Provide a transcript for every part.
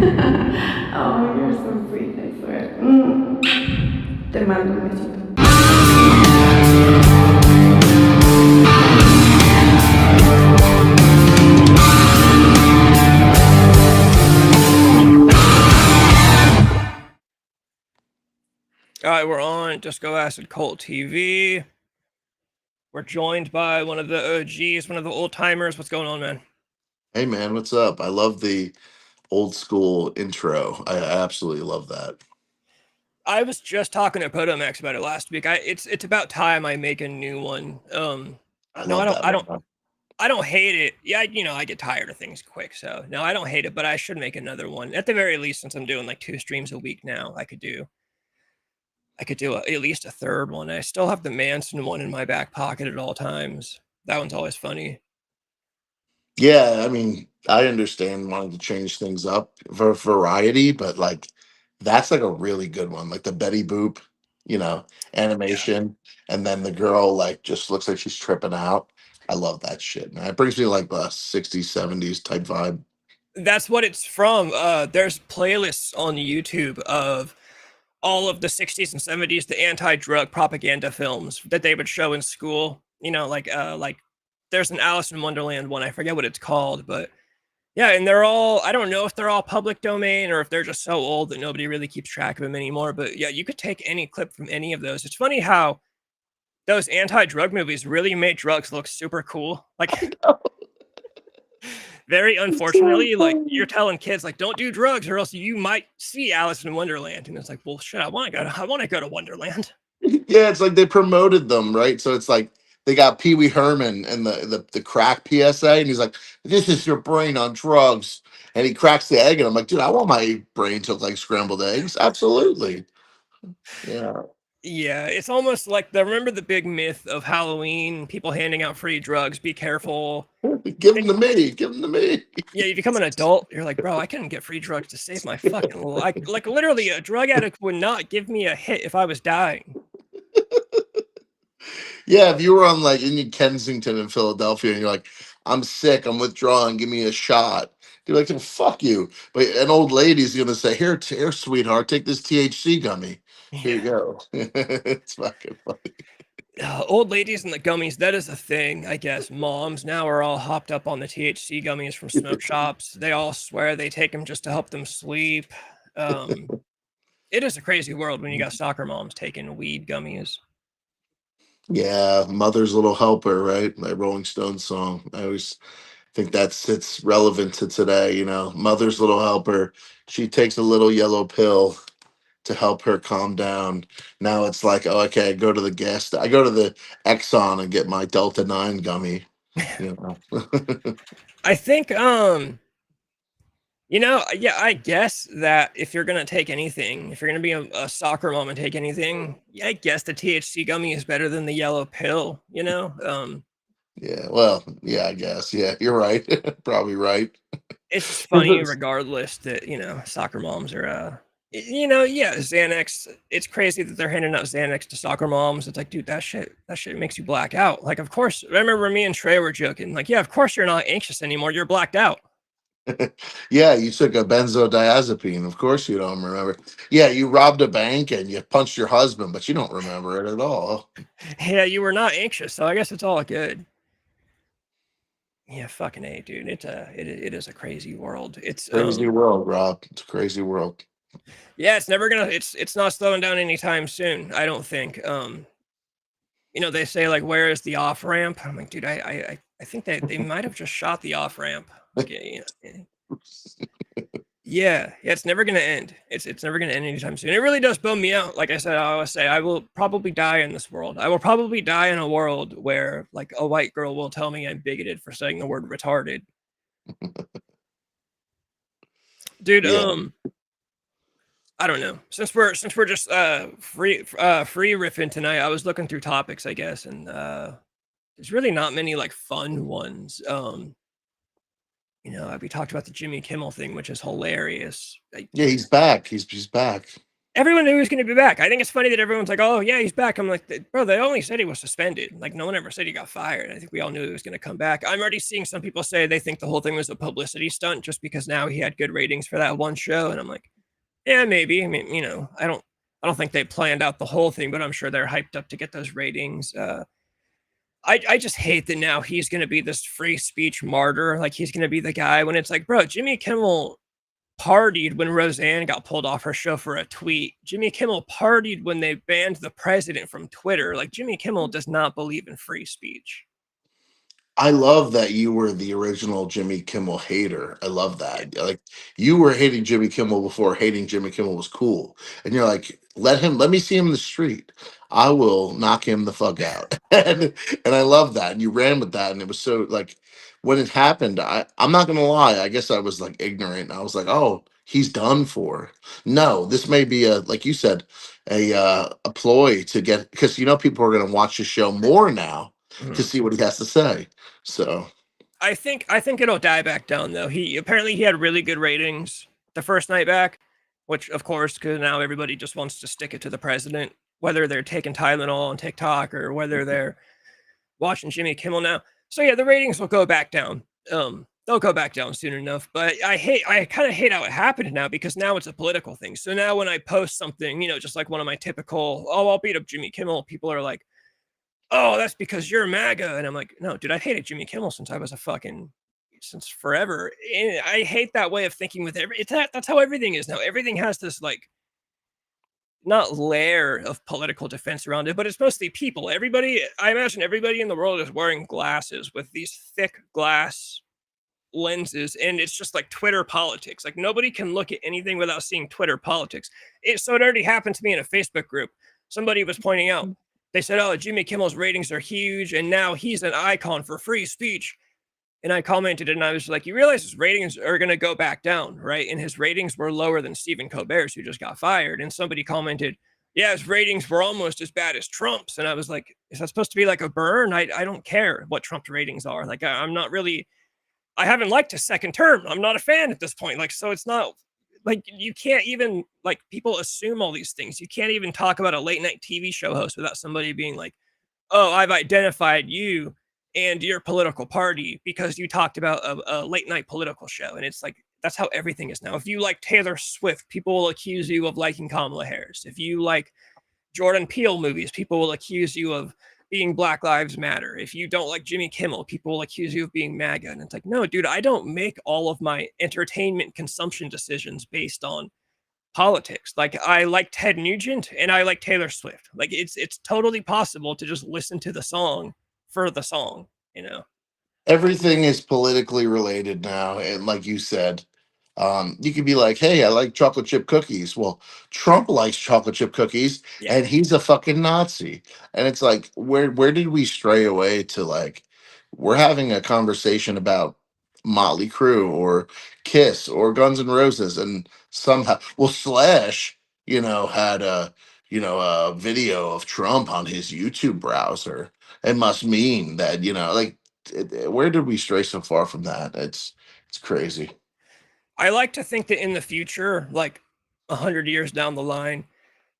Oh, you're so sweet, I swear. Te mando un besito. All right, we're on Disco Acid Cult TV. We're joined by one of the OGs, one of the old timers. What's going on, man? Hey man, what's up? I love the old school intro. I absolutely love that. I was just talking to Potomax about it last week. It's about time I make a new one. I No, I love don't that I don't one. I don't hate it. Yeah, I get tired of things quick, so no, I don't hate it, but I should make another one. At the very least, since I'm doing like 2 streams a week now, I could do at least a third one. I still have the Manson one in my back pocket at all times. That one's always funny. Yeah, I mean, I understand wanting to change things up for variety, but like that's like a really good one. Like the Betty Boop, Yeah. animation, and then the girl like just looks like she's tripping out. I love that shit, man. It brings me like the 60s, 70s type vibe. That's what it's from. There's playlists on YouTube of all of the 60s and 70s, the anti-drug propaganda films that they would show in school. Like there's an Alice in Wonderland one. I forget what it's called, but yeah, and they're all, I don't know if they're all public domain or if they're just so old that nobody really keeps track of them anymore. But yeah, you could take any clip from any of those. It's funny how those anti-drug movies really made drugs look super cool. Like very It's so unfortunately, like you're funny. telling kids like don't do drugs or else you might see Alice in Wonderland, and it's like, well, shit, I want to go to Wonderland. Yeah, it's like they promoted them, right? So it's like they got Pee Wee Herman and the crack PSA, and he's like, "This is your brain on drugs," and he cracks the egg, and I'm like, "Dude, I want my brain to look like scrambled eggs." Absolutely, yeah. Yeah, it's almost like the remember the big myth of Halloween, people handing out free drugs. Be careful. Give them And to me. Give them to me. yeah, you become an adult. You're like, bro, I couldn't get free drugs to save my fucking life. Like literally, a drug addict would not give me a hit if I was dying. Yeah, if you were on like in Kensington in Philadelphia, and you're like, "I'm sick. I'm withdrawing. Give me a shot." You're like, "Fuck you!" But an old lady's gonna say, "Here, sweetheart, take this THC gummy. Here you Yeah. go." It's fucking funny. Old ladies and the gummies, that is a thing, I guess. Moms now are all hopped up on the THC gummies from smoke shops. They all swear they take them just to help them sleep. Um, it is a crazy world when you got soccer moms taking weed gummies. Yeah, Mother's Little Helper, right? That Rolling Stones song. I always think that sits relevant to today, Mother's Little Helper. She takes a little yellow pill to help her calm down. Now it's like, oh, okay, I go to the Exxon and get my Delta 9 gummy, you know. I think, yeah, I guess that if you're gonna take anything, if you're gonna be a soccer mom and take anything, yeah, I guess the THC gummy is better than the yellow pill, you know? Yeah, well, yeah, I guess. Yeah, you're right. Probably right. It's just funny regardless that, soccer moms are, yeah, Xanax. It's crazy that they're handing out Xanax to soccer moms. It's like, dude, that shit makes you black out. Like, of course, I remember me and Trey were joking. Like, yeah, of course you're not anxious anymore. You're blacked out. Yeah, you took a benzodiazepine. Of course you don't remember. Yeah, you robbed a bank and you punched your husband, but you don't remember it at all. Yeah, you were not anxious, so I guess it's all good. Yeah, fucking A, dude. It is a crazy world. It's Crazy world, Rob. It's a crazy world. yeah, it's never gonna it's not slowing down anytime soon, I don't think. They say like where is the off ramp? I'm like, dude, I think that they might have just shot the off ramp. Like, yeah, it's never gonna end. It's never gonna end anytime soon. It really does bum me out. Like I said, I always say I will probably die in this world. I will probably die in a world where like a white girl will tell me I'm bigoted for saying the word retarded. Dude, Yeah. I don't know. Since we're just free riffing tonight, I was looking through topics, I guess, and there's really not many like fun ones. We talked about the Jimmy Kimmel thing, which is hilarious. Like, Yeah, he's back. He's back. everyone knew he was going to be back. I think it's funny that everyone's like, "Oh yeah, he's back." I'm like, bro, they only said he was suspended. Like, no one ever said he got fired. I think we all knew he was going to come back. I'm already seeing some people say they think the whole thing was a publicity stunt just because now he had good ratings for that one show, and I'm like, yeah, maybe. I mean, I don't think they planned out the whole thing, but I'm sure they're hyped up to get those ratings. I just hate that now he's going to be this free speech martyr. Like, he's going to be the guy when it's like, bro, Jimmy Kimmel partied when Roseanne got pulled off her show for a tweet. Jimmy Kimmel partied when they banned the president from Twitter. Like, Jimmy Kimmel does not believe in free speech. I love that you were the original Jimmy Kimmel hater. I love Yeah. that. Like, you were hating Jimmy Kimmel before hating Jimmy Kimmel was cool. And you're like, let me see him in the street. I will knock him the fuck out. And I love that. And you ran with that. And it was so like when it happened, I'm not gonna lie, I guess I was like ignorant. I was like, oh, he's done for. No, this may be a, like you said, a ploy to get, because people are gonna watch the show more now to Mhm. see what he has to say. So I think it'll die back down though. He had really good ratings the first night back, which of course, because now everybody just wants to stick it to the president, whether they're taking Tylenol on TikTok or whether they're watching Jimmy Kimmel now. So yeah, the ratings will go back down. They'll go back down soon enough. But I kind of hate how it happened now because now it's a political thing. So now when I post something, just like one of my typical, oh, I'll beat up Jimmy Kimmel, people are like, oh, that's because you're MAGA. And I'm like, no, dude, I've hated Jimmy Kimmel since I was since forever. And I hate that way of thinking with that's how everything is now. Everything has this like, not layer of political defense around it, but it's mostly people. I imagine everybody in the world is wearing glasses with these thick glass lenses, and it's just like Twitter politics. Like, nobody can look at anything without seeing Twitter politics. So it already happened to me in a Facebook group. Somebody was pointing out, they said, oh, Jimmy Kimmel's ratings are huge, and now he's an icon for free speech. And I commented and I was like, you realize his ratings are going to go back down, right? And his ratings were lower than Stephen Colbert's, who just got fired. And somebody commented, yeah, his ratings were almost as bad as Trump's. And I was like, is that supposed to be like a burn? I don't care what Trump's ratings are. Like, I'm not really, I haven't liked his second term. I'm not a fan at this point. Like, so it's not like you can't even, like, people assume all these things. You can't even talk about a late night TV show host without somebody being like, oh, I've identified you and your political party because you talked about a late night political show. And it's like, that's how everything is now. If you like Taylor Swift, people will accuse you of liking Kamala Harris. If you like Jordan Peele movies, people will accuse you of being Black Lives Matter. If you don't like Jimmy Kimmel, people will accuse you of being MAGA. And it's like, no, dude, I don't make all of my entertainment consumption decisions based on politics. Like, I like Ted Nugent and I like Taylor Swift. Like, it's totally possible to just listen to the song for the song, you know? everything is politically related now, and like you said, you could be like, hey, I like chocolate chip cookies. Well, Trump likes chocolate chip cookies Yeah. and he's a fucking Nazi. And it's like, where did we stray away to, like, we're having a conversation about Motley Crue or Kiss or Guns N' Roses, and somehow, well, Slash, had a video of Trump on his YouTube browser. It must mean that, like, where did we stray so far from that? It's crazy. I like to think that in the future, like 100 years down the line,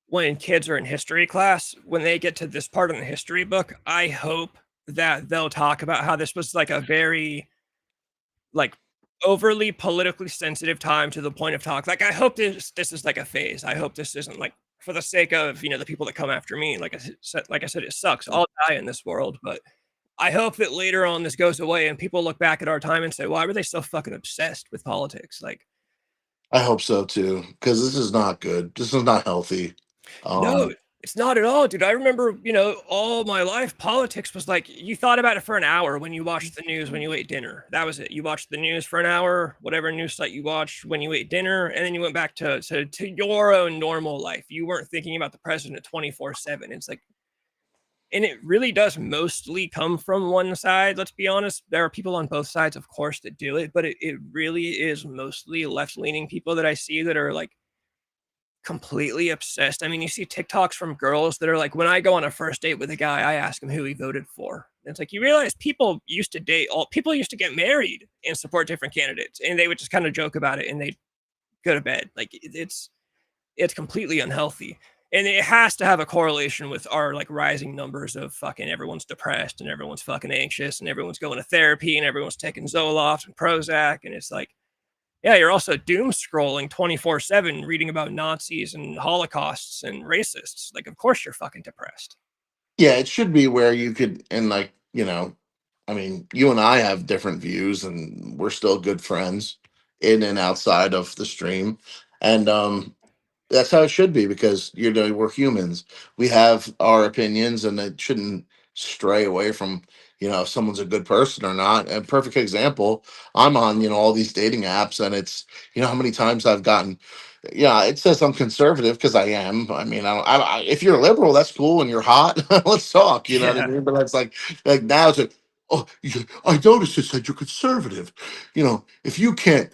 when kids are in history class, when they get to this part in the history book, I hope that they'll talk about how this was like a very, like, overly politically sensitive time to the point of talk. Like, I hope this is like a phase. I hope this isn't like, for the sake of, the people that come after me. Like I said, it sucks. I'll die in this world, but I hope that later on this goes away and people look back at our time and say, why were they so fucking obsessed with politics? Like, I hope so too, because this is not good. This is not healthy. no, Um, it's not at all, dude. I remember, all my life, politics was like, you thought about it for an hour when you watched the news, when you ate dinner. That was it. You watched the news for an hour, whatever news site you watched when you ate dinner, and then you went back to your own normal life. You weren't thinking about the president 24/7. It's like, and it really does mostly come from one side. Let's be honest. There are people on both sides, of course, that do it, but it really is mostly left leaning people that I see that are like completely obsessed. I mean, you see TikToks from girls that are like, when I go on a first date with a guy, I ask him who he voted for. And it's like, you realize people used to people used to get married and support different candidates, and they would just kind of joke about it and they'd go to bed. Like, it's it's completely unhealthy. And it has to have a correlation with our like rising numbers of fucking everyone's depressed and everyone's fucking anxious and everyone's going to therapy and everyone's taking Zoloft and Prozac. And it's like, yeah, you're also doom scrolling 24/7, reading about Nazis and Holocausts and racists. Like, of course you're fucking depressed. Yeah, it should be where you could, and like, I mean, you and I have different views and we're still good friends in and outside of the stream. And that's how it should be, because we're humans. We have our opinions, and it shouldn't stray away from if someone's a good person or not. A perfect example, I'm on all these dating apps, and it's how many times I've gotten, yeah, it says I'm conservative because I am. I mean, if you're a liberal, that's cool, and you're hot. Let's talk. You know what I Yeah. mean? But that's like now it's like, oh, I noticed it said you're conservative. If you can't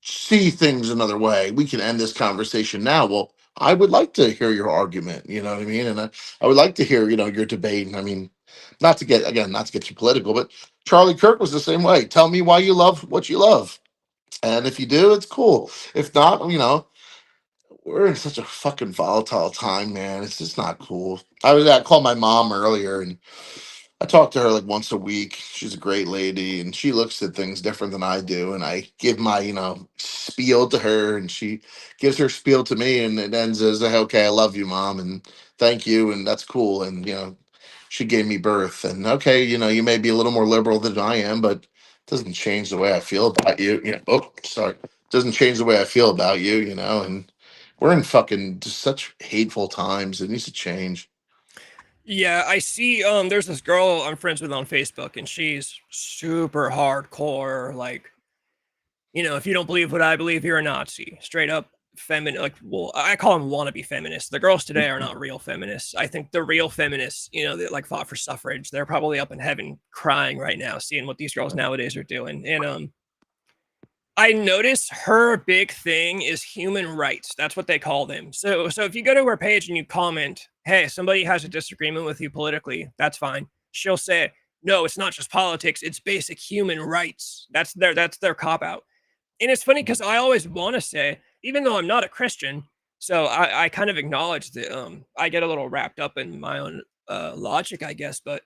see things another way, we can end this conversation now. Well, I would like to hear your argument. You know what I mean? And I would like to hear your debate. I mean, not to get too political, but Charlie Kirk was the same way. Tell me why you love what you love. And if you do, it's cool. If not, we're in such a fucking volatile time, man. It's just not cool. I called my mom earlier, and I talk to her like once a week. She's a great lady, and she looks at things different than I do. And I give my spiel to her, and she gives her spiel to me, and it ends as, "Okay, I love you, mom, and thank you, and that's cool." And she gave me birth, and okay, you may be a little more liberal than I am, but it doesn't change the way I feel about you. Oh, sorry, doesn't change the way I feel about you. And we're in fucking just such hateful times. It needs to change. Yeah, I see there's this girl I'm friends with on Facebook, and she's super hardcore, like, if you don't believe what I believe, you're a Nazi. Straight up feminine, like, well, I call them wannabe feminists. The girls today are not real feminists. I think the real feminists, that like fought for suffrage, they're probably up in heaven crying right now, seeing what these girls nowadays are doing. And I notice her big thing is human rights. That's what they call them. So if you go to her page and you comment, "Hey, somebody has a disagreement with you politically," that's fine. She'll say, "No, it's not just politics, it's basic human rights." That's their cop out. And it's funny because I always want to say, even though I'm not a Christian, so I kind of acknowledge that I get a little wrapped up in my own logic, I guess, but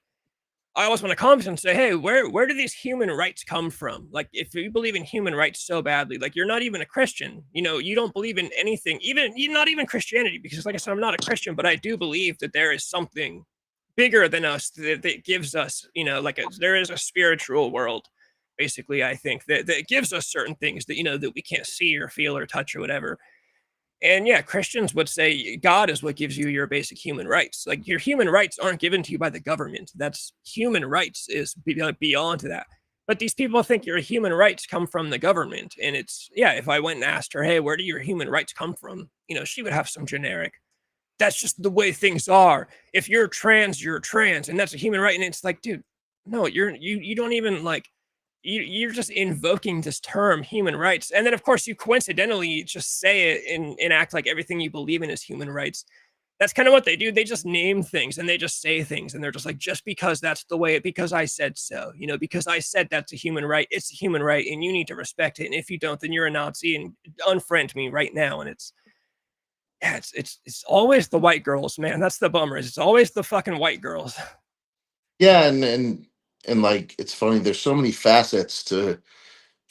I always want to comment and say, "Hey, where do these human rights come from? Like, if you believe in human rights so badly, like you're not even a Christian. You don't believe in anything, even you're not even Christianity, because, like I said, I'm not a Christian, but I do believe that there is something bigger than us that gives us, like there is a spiritual world, basically. I think that gives us certain things that that we can't see or feel or touch or whatever." And yeah, Christians would say God is what gives you your basic human rights. Like your human rights aren't given to you by the government. That's human rights is beyond that. But these people think your human rights come from the government. And it's, yeah, if I went and asked her, "Hey, where do your human rights come from?" She would have some generic, "That's just the way things are. If you're trans, you're trans, and that's a human right." And it's like, dude, no, you don't even like you're just invoking this term human rights. And then of course you coincidentally just say it and act like everything you believe in is human rights. That's kind of what they do. They just name things and they just say things, and they're just like, just because that's the way because I said so, because I said that's a human right, it's a human right, and you need to respect it. And if you don't, then you're a Nazi and unfriend me right now. And it's, yeah, it's always the white girls, man. That's the bummer. It's always the fucking white girls. Yeah, and like it's funny. There's so many facets to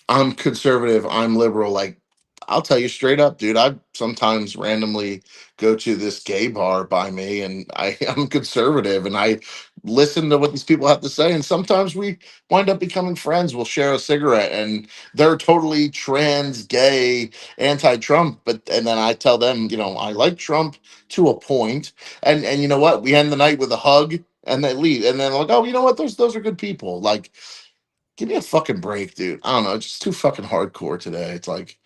I'm conservative, I'm liberal. Like, I'll tell you straight up, dude. I sometimes randomly go to this gay bar by me, and I'm conservative, and I listen to what these people have to say. And sometimes we wind up becoming friends. We'll share a cigarette, and they're totally trans, gay, anti-Trump. And then I tell them, I like Trump to a point, and you know what? We end the night with a hug, and they leave, and then like, oh, you know what? Those are good people. Like, give me a fucking break, dude. I don't know. It's just too fucking hardcore today. It's like,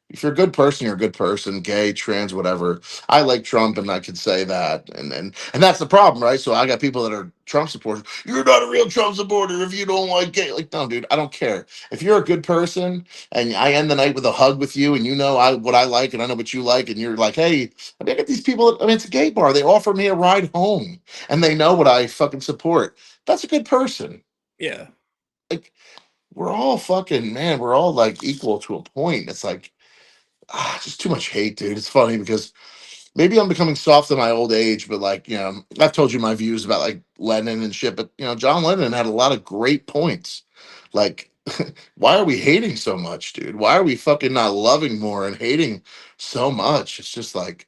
if you're a good person, you're a good person, gay, trans, whatever. I like Trump, and I could say that. And that's the problem, right? So I got people that are Trump supporters. You're not a real Trump supporter if you don't like gay. Like, no, dude, I don't care. If you're a good person and I end the night with a hug with you, and what I like and I know what you like, and you're like, hey, I mean, I got these people, I mean, it's a gay bar. They offer me a ride home and they know what I fucking support. That's a good person. Yeah. Like, we're all fucking, man, we're all like equal to a point. It's like, just too much hate, dude. It's funny because maybe I'm becoming soft in my old age, but like, I've told you my views about like Lennon and shit, but John Lennon had a lot of great points. Like, why are we hating so much, dude? Why are we fucking not loving more and hating so much? It's just like,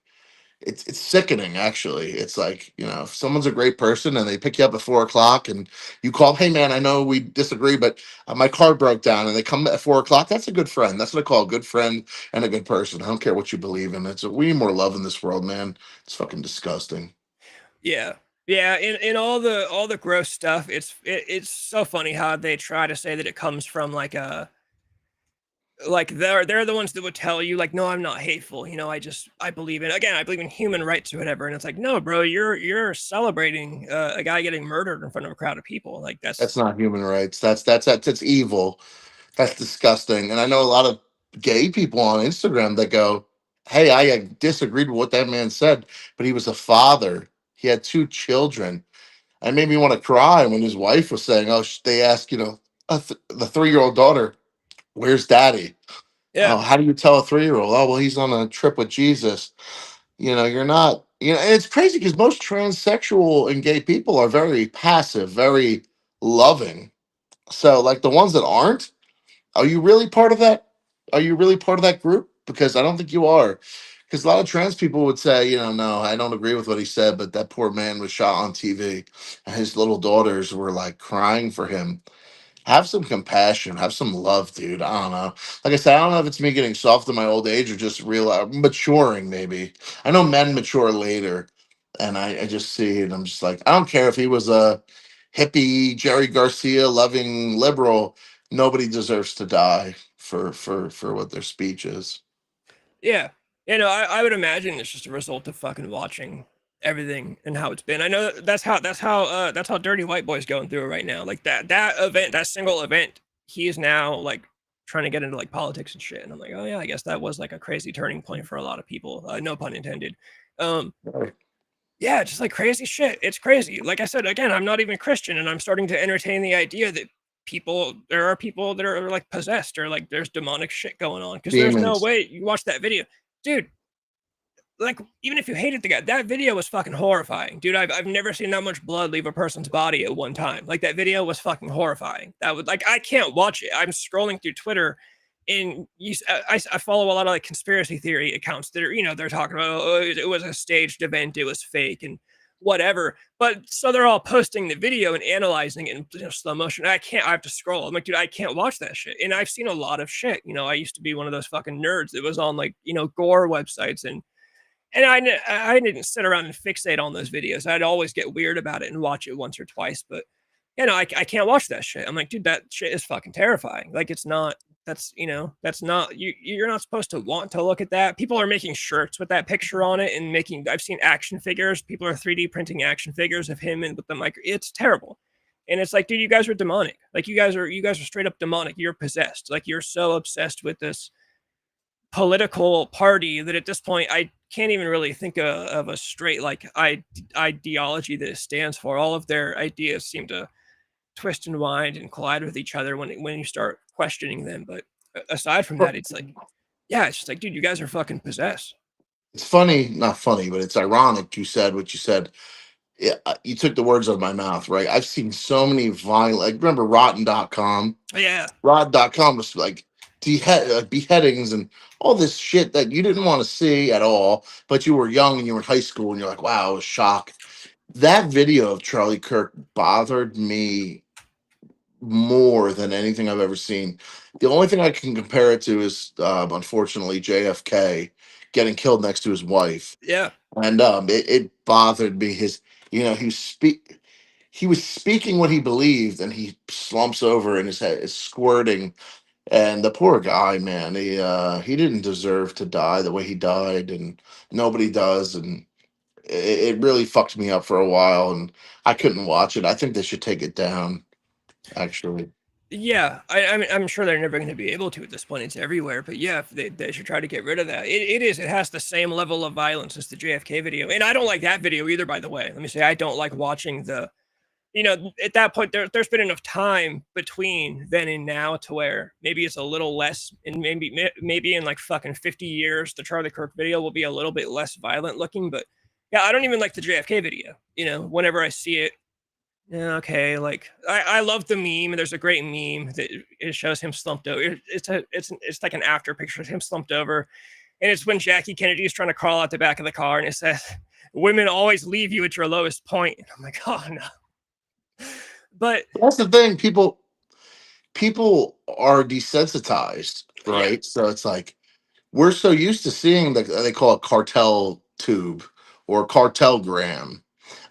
it's sickening actually. It's like, if someone's a great person and they pick you up at 4 o'clock and you call, hey man, I know we disagree, but my car broke down, and they come at 4 o'clock, that's a good friend. That's what I call a good friend and a good person. I don't care what you believe in. We need more love in this world, man. It's fucking disgusting. Yeah. Yeah, in all the gross stuff, it's so funny how they try to say that it comes from like a like they're the ones that would tell you like, no, I'm not hateful. I believe I believe in human rights or whatever. And it's like, no, bro, you're celebrating a guy getting murdered in front of a crowd of people. Like that's That's not human rights. That's evil. That's disgusting. And I know a lot of gay people on Instagram that go, hey, I disagreed with what that man said, but he was a father. He had 2 children. It made me want to cry when his wife was saying, oh, they asked, the 3-year-old daughter, where's daddy? yeah. Oh, how do you tell a 3-year-old? Oh, well, he's on a trip with Jesus. You're not, and it's crazy because most transsexual and gay people are very passive, very loving. So, like the ones that aren't, are you really part of that? Are you really part of that group? Because I don't think you are. Because a lot of trans people would say, no, I don't agree with what he said, but that poor man was shot on TV and his little daughters were like crying for him. Have some compassion, have some love, dude. I don't know. Like I said, I don't know if it's me getting soft in my old age or just real maturing, maybe. I know men mature later, and I just see it. I'm just like, I don't care if he was a hippie, Jerry Garcia loving liberal. Nobody deserves to die for what their speech is. Yeah. I would imagine it's just a result of fucking watching everything and how it's been. I know that's how Dirty White Boy's going through it right now. Like that event, that single event, he is now like trying to get into like politics and shit. And I'm like, oh yeah, I guess that was like a crazy turning point for a lot of people. No pun intended. Um, Right. yeah, just like crazy shit. It's crazy. Like I said, again, I'm not even Christian, and I'm starting to entertain the idea that there are people that are like possessed or like there's demonic shit going on. Because there's no Demons. way you watch that video, dude. Like even if you hated the guy, that video was fucking horrifying, dude. I've never seen that much blood leave a person's body at one time. Like that video was fucking horrifying. That would like I can't watch it. I'm scrolling through Twitter, and I follow a lot of like conspiracy theory accounts that are they're talking about it was a staged event, it was fake and whatever. But so they're all posting the video and analyzing it in slow motion. I have to scroll. I'm like, dude, I can't watch that shit. And I've seen a lot of shit. I used to be one of those fucking nerds that was on like gore websites and I didn't sit around and fixate on those videos. I'd always get weird about it and watch it once or twice, but I can't watch that shit. I'm like, dude, that shit is fucking terrifying. Like, it's not. That's not you. You're not supposed to want to look at that. People are making shirts with that picture on it and making. I've seen action figures. People are 3D printing action figures of him and with them. Like, it's terrible. And it's like, dude, you guys are demonic. Like, you guys are straight up demonic. You're possessed. Like, you're so obsessed with this political party that at this point I can't even really think of a straight like ideology that it stands for. All of their ideas seem to twist and wind and collide with each other when you start questioning them. But aside from that, it's like, yeah, it's just like, dude, you guys are fucking possessed. It's funny, not funny, but it's ironic you said what you said. Yeah, you took the words out of my mouth, right? I've seen so many violent, like, remember Rotten.com? Yeah, Rotten.com was like beheadings and all this shit that you didn't want to see at all, but you were young and you were in high school and you're like, wow, I was shocked. That video of Charlie Kirk bothered me more than anything I've ever seen. The only thing I can compare it to is, unfortunately, JFK getting killed next to his wife, yeah, and it bothered me. He was speaking what he believed, and he slumps over, and his head is squirting. And the poor guy, man, he didn't deserve to die the way he died, and nobody does. And it really fucked me up for a while, and I couldn't watch it. I think they should take it down, actually. yeah. I'm sure they're never going to be able to at this point. It's everywhere. But yeah, they should try to get rid of that. It has the same level of violence as the JFK video, and I don't like that video either. By the way, let me say I don't like watching you know, at that point, there's been enough time between then and now to where maybe it's a little less, and maybe in like fucking 50 years, the Charlie Kirk video will be a little bit less violent looking. But yeah, I don't even like the JFK video. You know, whenever I see it, yeah, okay, like I love the meme. There's a great meme that it shows him slumped over. It's like an after picture of him slumped over, and it's when Jackie Kennedy is trying to crawl out the back of the car, and it says, "Women always leave you at your lowest point." And I'm like, oh no. But That's the thing. People are desensitized, yeah, right? So it's like we're so used to seeing they call it cartel tube or cartel gram,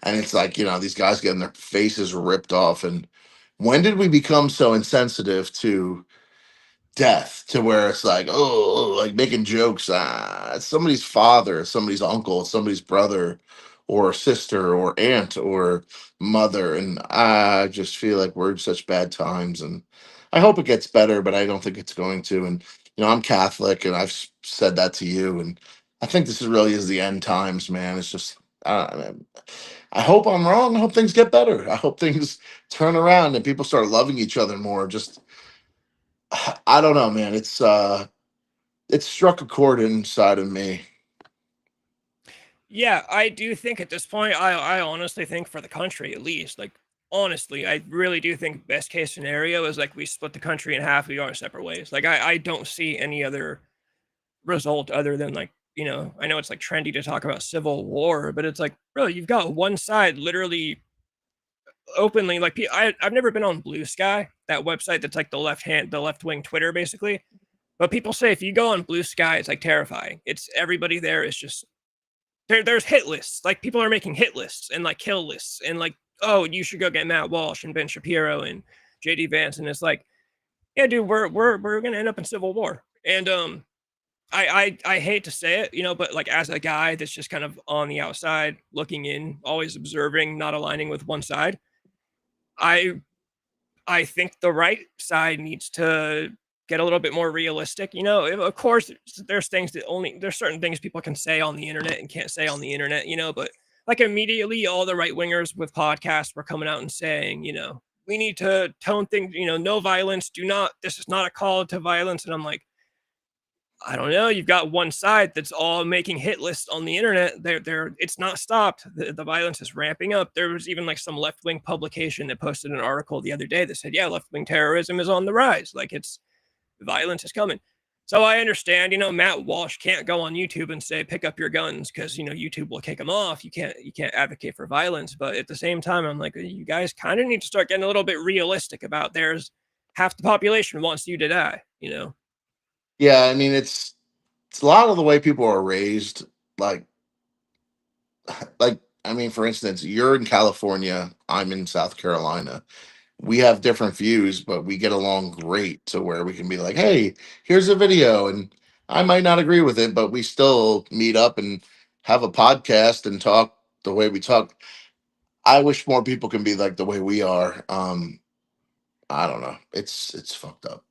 and it's like these guys getting their faces ripped off. And when did we become so insensitive to death to where it's like, oh, like making jokes, it's somebody's father, somebody's uncle, somebody's brother or sister or aunt or mother? And I just feel like we're in such bad times, and I hope it gets better, but I don't think it's going to. And I'm Catholic, and I've said that to you, and I think this really is the end times, man. It's just I hope I'm wrong. I hope things get better. I hope things turn around and people start loving each other more. Just I don't know, man. It's struck a chord inside of me. yeah, I do think at this point, I honestly think for the country at least, like honestly, I really do think best case scenario is like we split the country in half, we go our separate ways. Like I don't see any other result other than like, you know, I know it's like trendy to talk about civil war, but it's like, bro, you've got one side literally openly like I've never been on Blue Sky, that website that's like the left wing Twitter basically. But people say if you go on Blue Sky, it's like terrifying. It's everybody there is just there's hit lists. Like people are making hit lists and like kill lists and like, oh, you should go get Matt Walsh and Ben Shapiro and JD Vance. And it's like, yeah, dude, we're gonna end up in civil war. And I hate to say it, you know, but like as a guy that's just kind of on the outside looking in, always observing, not aligning with one side, I I think the right side needs to get a little bit more realistic. You know, of course, there's certain things people can say on the internet and can't say on the internet. You know, but like immediately, all the right wingers with podcasts were coming out and saying, you know, we need to tone things. You know, no violence. Do not. This is not a call to violence. And I'm like, I don't know. You've got one side that's all making hit lists on the internet. It's not stopped. The violence is ramping up. There was even like some left wing publication that posted an article the other day that said, yeah, left wing terrorism is on the rise. Like violence is coming. So I understand, you know, Matt Walsh can't go on YouTube and say, pick up your guns because, you know, YouTube will kick him off. You can't advocate for violence. But at the same time, I'm like, you guys kind of need to start getting a little bit realistic about there's half the population wants you to die, you know? Yeah, I mean it's a lot of the way people are raised. Like like I mean, for instance, you're in California, I'm in South Carolina. We have different views, but we get along great to where we can be like, hey, here's a video. And I might not agree with it, but we still meet up and have a podcast and talk the way we talk. I wish more people can be like the way we are. I don't know. It's fucked up.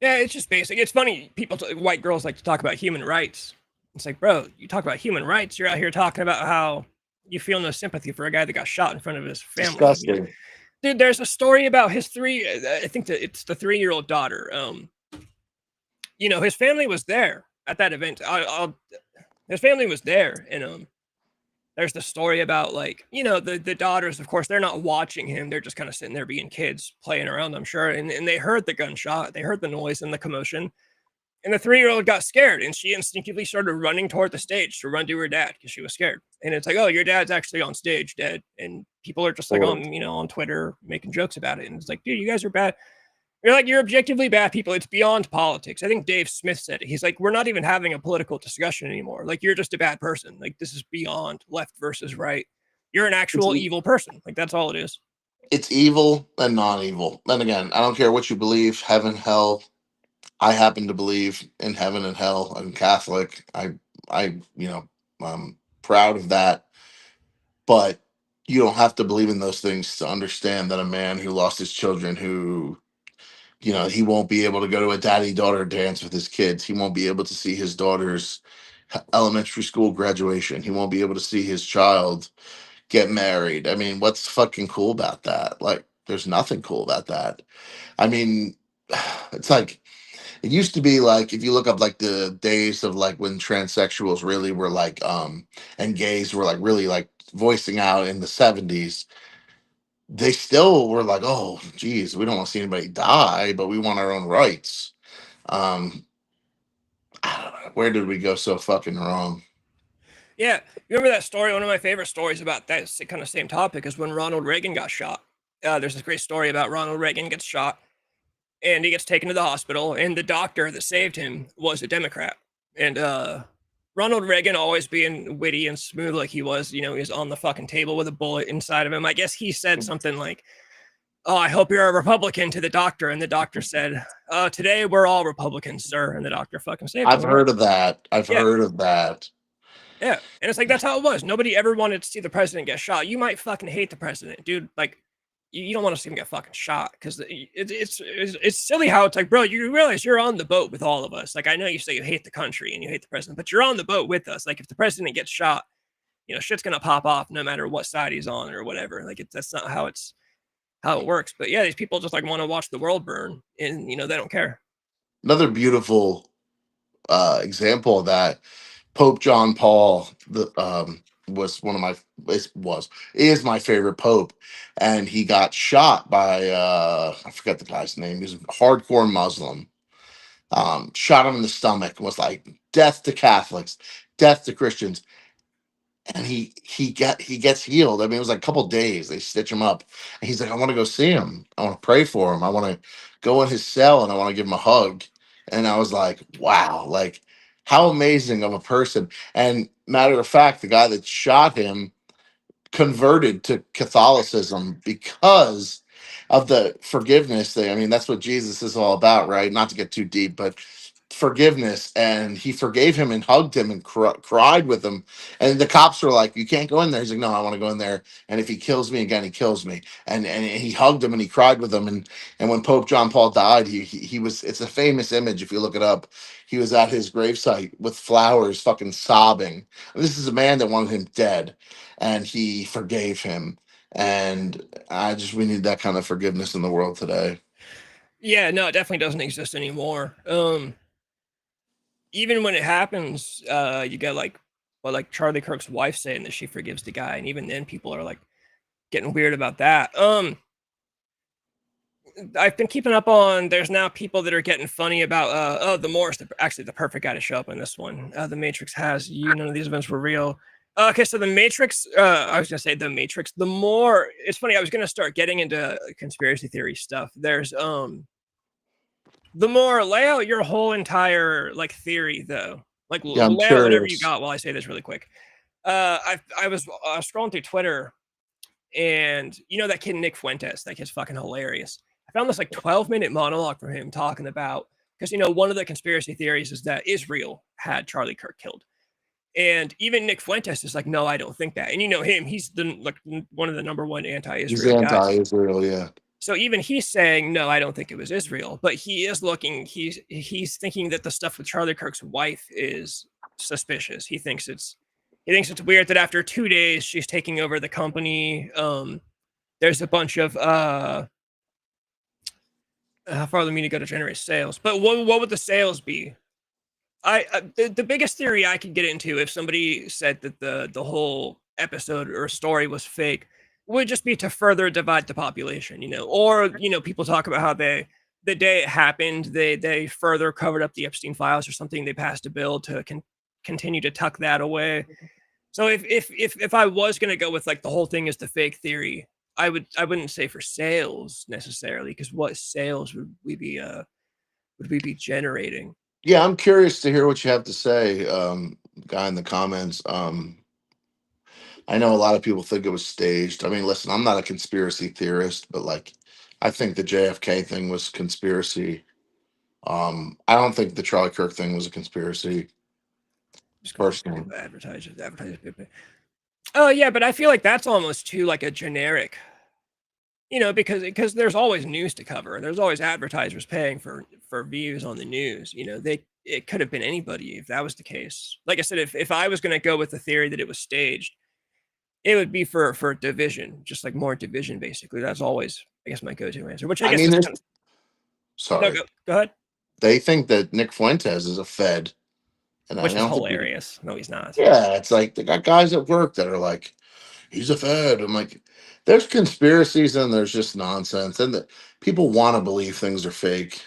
Yeah, it's just basic. It's funny. White girls like to talk about human rights. It's like, bro, you talk about human rights. You're out here talking about how you feel no sympathy for a guy that got shot in front of his family. Disgusting. Dude, there's a story about his I think that it's the 3-year-old daughter. You know, his family was there at that event. His family was there, and there's the story about like, you know, the daughters, of course, they're not watching him. They're just kind of sitting there being kids playing around, I'm sure. And they heard the gunshot, they heard the noise and the commotion. And the 3-year-old got scared and she instinctively started running toward the stage to run to her dad because she was scared. And it's like, oh, your dad's actually on stage dead. And people are just like Or on, you know, on Twitter making jokes about it. And it's like, dude, you guys are bad. You're like, you're objectively bad people. It's beyond politics. I think Dave Smith said it. He's like, we're not even having a political discussion anymore. Like, you're just a bad person. Like, this is beyond left versus right. You're an it's actual evil person. Like, that's all it is. it's evil and non-evil. And again, I don't care what you believe, heaven, hell. I happen to believe in heaven and hell. I'm Catholic. I'm proud of that. But you don't have to believe in those things to understand that a man who lost his children, who he won't be able to go to a daddy daughter dance with his kids. He won't be able to see his daughter's elementary school graduation. He won't be able to see his child get married. I mean, what's fucking cool about that? Like, there's nothing cool about that. I mean, it's like it used to be like if you look up like the days of like when transsexuals really were like and gays were like really like voicing out in the 70s, they still were like, oh geez, we don't want to see anybody die, but we want our own rights. Um I don't know, where did we go so fucking wrong? Yeah, you remember that story? One of my favorite stories about that kind of same topic is when Ronald Reagan got shot. There's this great story about Ronald Reagan gets shot, and he gets taken to the hospital, and the doctor that saved him was a Democrat. And Ronald Reagan, always being witty and smooth like he was, he was on the fucking table with a bullet inside of him. I guess he said something like, "Oh, I hope you're a Republican," to the doctor, and the doctor said, "Today we're all Republicans, sir." And the doctor fucking saved him. I've heard of that. I've Yeah. heard of that. Yeah, and it's like that's how it was. Nobody ever wanted to see the president get shot. You might fucking hate the president, dude. Like, you don't want to see him get fucking shot because it's silly how it's like, bro. You realize you're on the boat with all of us. Like, I know you say you hate the country and you hate the president, but you're on the boat with us. Like, if the president gets shot, shit's gonna pop off no matter what side he's on or whatever. Like, that's not how it works. But yeah, these people just like want to watch the world burn, and they don't care. Another beautiful example of that, Pope John Paul was one of my is my favorite pope, and he got shot by I forget the guy's name. He was a hardcore Muslim. Shot him in the stomach and was like, "Death to Catholics, death to Christians." And he gets healed. I mean, it was like a couple days. They stitch him up, and he's like, "I want to go see him. I want to pray for him. I want to go in his cell and I want to give him a hug." And I was like, "Wow, like how amazing of a person!" And matter of fact, the guy that shot him converted to Catholicism because of the forgiveness thing. I mean, that's what Jesus is all about, right? Not to get too deep, but forgiveness. And he forgave him and hugged him and cried with him. And the cops were like, "You can't go in there." He's like, "No, I want to go in there. And if he kills me again, he kills me." And he hugged him and he cried with him. And when Pope John Paul died, he was. It's a famous image if you look it up. He was at his gravesite with flowers, fucking sobbing. This is a man that wanted him dead, and he forgave him. And we need that kind of forgiveness in the world today. Yeah, no, it definitely doesn't exist anymore. Even when it happens, you get like Charlie Kirk's wife saying that she forgives the guy, and even then people are like getting weird about that. I've been keeping up on. There's now people that are getting funny about. The Morris, actually the perfect guy to show up in this one. The Matrix has you. None of these events were real. Okay, so the Matrix. I was gonna say the Matrix. The more it's funny. I was gonna start getting into conspiracy theory stuff. There's the more lay out your whole entire like theory though. Like Yeah, I'm lay out whatever you curious. got while I say this really quick. I was scrolling through Twitter, and that kid Nick Fuentes, that kid's fucking hilarious. I found this like 12-minute monologue from him talking about because one of the conspiracy theories is that Israel had Charlie Kirk killed. And even Nick Fuentes is like, no, I don't think that. And him, he's one of the number one He's anti-Israel guys. anti-Israel, yeah. So even he's saying, no, I don't think it was Israel, but he is he's thinking that the stuff with Charlie Kirk's wife is suspicious. He thinks it's weird that after 2 days she's taking over the company. There's a bunch of how far do we need to go to generate sales? But what would the sales be? The biggest theory I could get into if somebody said that the whole episode or story was fake would just be to further divide the population, or people talk about how the day it happened, they further covered up the Epstein files or something. They passed a bill to continue to tuck that away. So if I was gonna go with like the whole thing is the fake theory, I wouldn't say for sales necessarily, because what sales would we be generating? Yeah, I'm curious to hear what you have to say, guy in the comments. I know a lot of people think it was staged. I mean, listen, I'm not a conspiracy theorist, but like, I think the JFK thing was conspiracy. I don't think the Charlie Kirk thing was a conspiracy. Personally, Advertise. Oh yeah, but I feel like that's almost too like a generic, because there's always news to cover. There's always advertisers paying for views on the news. It could have been anybody if that was the case. Like I said, if I was going to go with the theory that it was staged, It would be for division, just like more division, basically. That's always, I guess, my go-to answer. Which I I guess mean, is there's kind of no. sorry. Go ahead. They think that Nick Fuentes is a Fed, and I Which is don't think. hilarious. No, he's not. Yeah, it's like they got guys at work that are like, he's a Fed. I'm like, there's conspiracies and there's just nonsense, and the, people want to believe things are fake.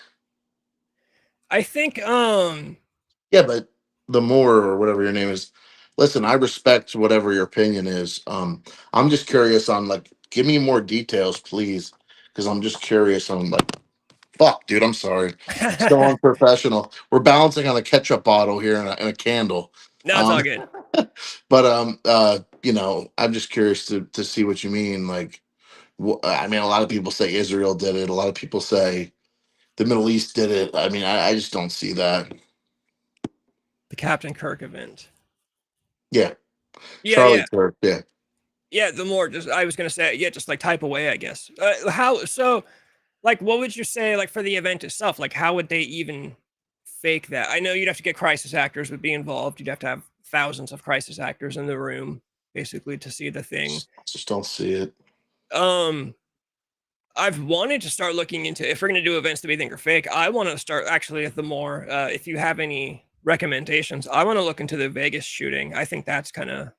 I think Yeah, but the more or whatever your name is, listen, I respect whatever your opinion is. I'm just curious on like, give me more details, please, because I'm just curious on like, fuck, dude, I'm sorry, so unprofessional. We're balancing on a ketchup bottle here and a candle. no, it's all Um, good. but you know, I'm just curious to see what you mean. Like, I mean, a lot of people say Israel did it. A lot of people say the Middle East did it. I mean, I just don't see that. The Captain Kirk event. Yeah, Yeah, Charlie yeah. Kirk. Yeah. Yeah, the more just I was gonna say, yeah, just like type away, I guess. How so? Like, what would you say, like for the event itself? Like, how would they even fake that? I know you'd have to get crisis actors would be involved. You'd have to have thousands of crisis actors in the room, basically, to see the thing. Just don't see it. Um, I've wanted to start looking into if we're gonna do events that we think are fake. I want to start actually at the more. If you have any recommendations, I want to look into the Vegas shooting. I think that's kind of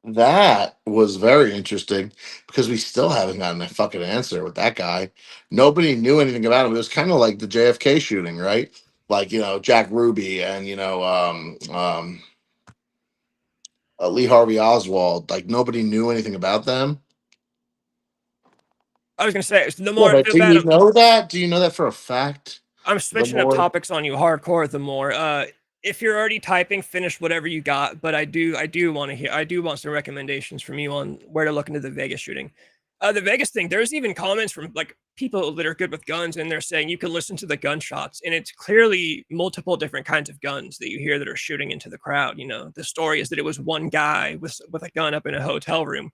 That was very interesting because we still haven't gotten a fucking answer with that guy. Nobody knew anything about him. It was kind of like the JFK shooting, right? Like, you know, Jack Ruby and, you know, Lee Harvey Oswald. Like, nobody knew anything about them. I was gonna say the Yeah, more but the do better. you know that? Do you know that for a fact? I'm The switching up more, topics on you hardcore the more. If you're already typing, finish whatever you got. But I do want to hear. I do want some recommendations from you on where to look into the Vegas shooting. The Vegas thing. There's even comments from like people that are good with guns, and they're saying you can listen to the gunshots, and it's clearly multiple different kinds of guns that you hear that are shooting into the crowd. You know, the story is that it was one guy with a gun up in a hotel room,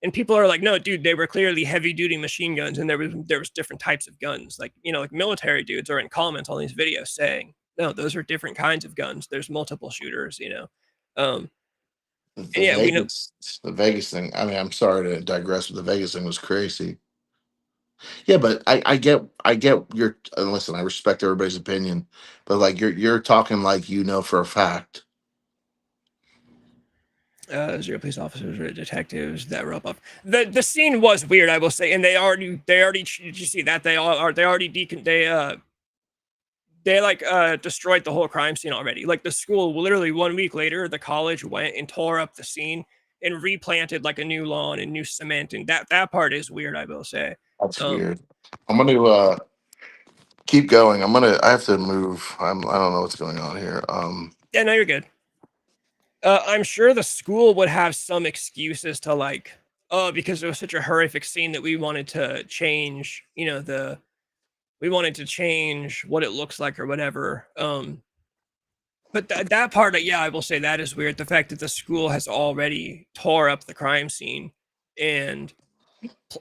and people are like, no, dude, they were clearly heavy duty machine guns, and there was different types of guns. Like, you know, like military dudes are in comments on these videos saying, no, those are different kinds of guns. There's multiple shooters, you know. Um, the and yeah, we know. The Vegas thing. I mean, I'm sorry to digress, but the Vegas thing was crazy. Yeah, but I get your listen. I respect everybody's opinion, but like you're talking like you know for a fact. Zero police officers or detectives that were up. The scene was weird, I will say, and they already did you see that they already they like destroyed the whole crime scene already. Like the school, literally 1 week later, the college went and tore up the scene and replanted like a new lawn and new cement, and that part is weird, I will say. That's Um, weird. I'm gonna keep going. I have to move. I don't know what's going on here. yeah, no, you're good. I'm sure the school would have some excuses to like, oh, because it was such a horrific scene that we wanted to change, you know, we wanted to change what it looks like or whatever. But that part, yeah, I will say that is weird. The fact that the school has already tore up the crime scene and,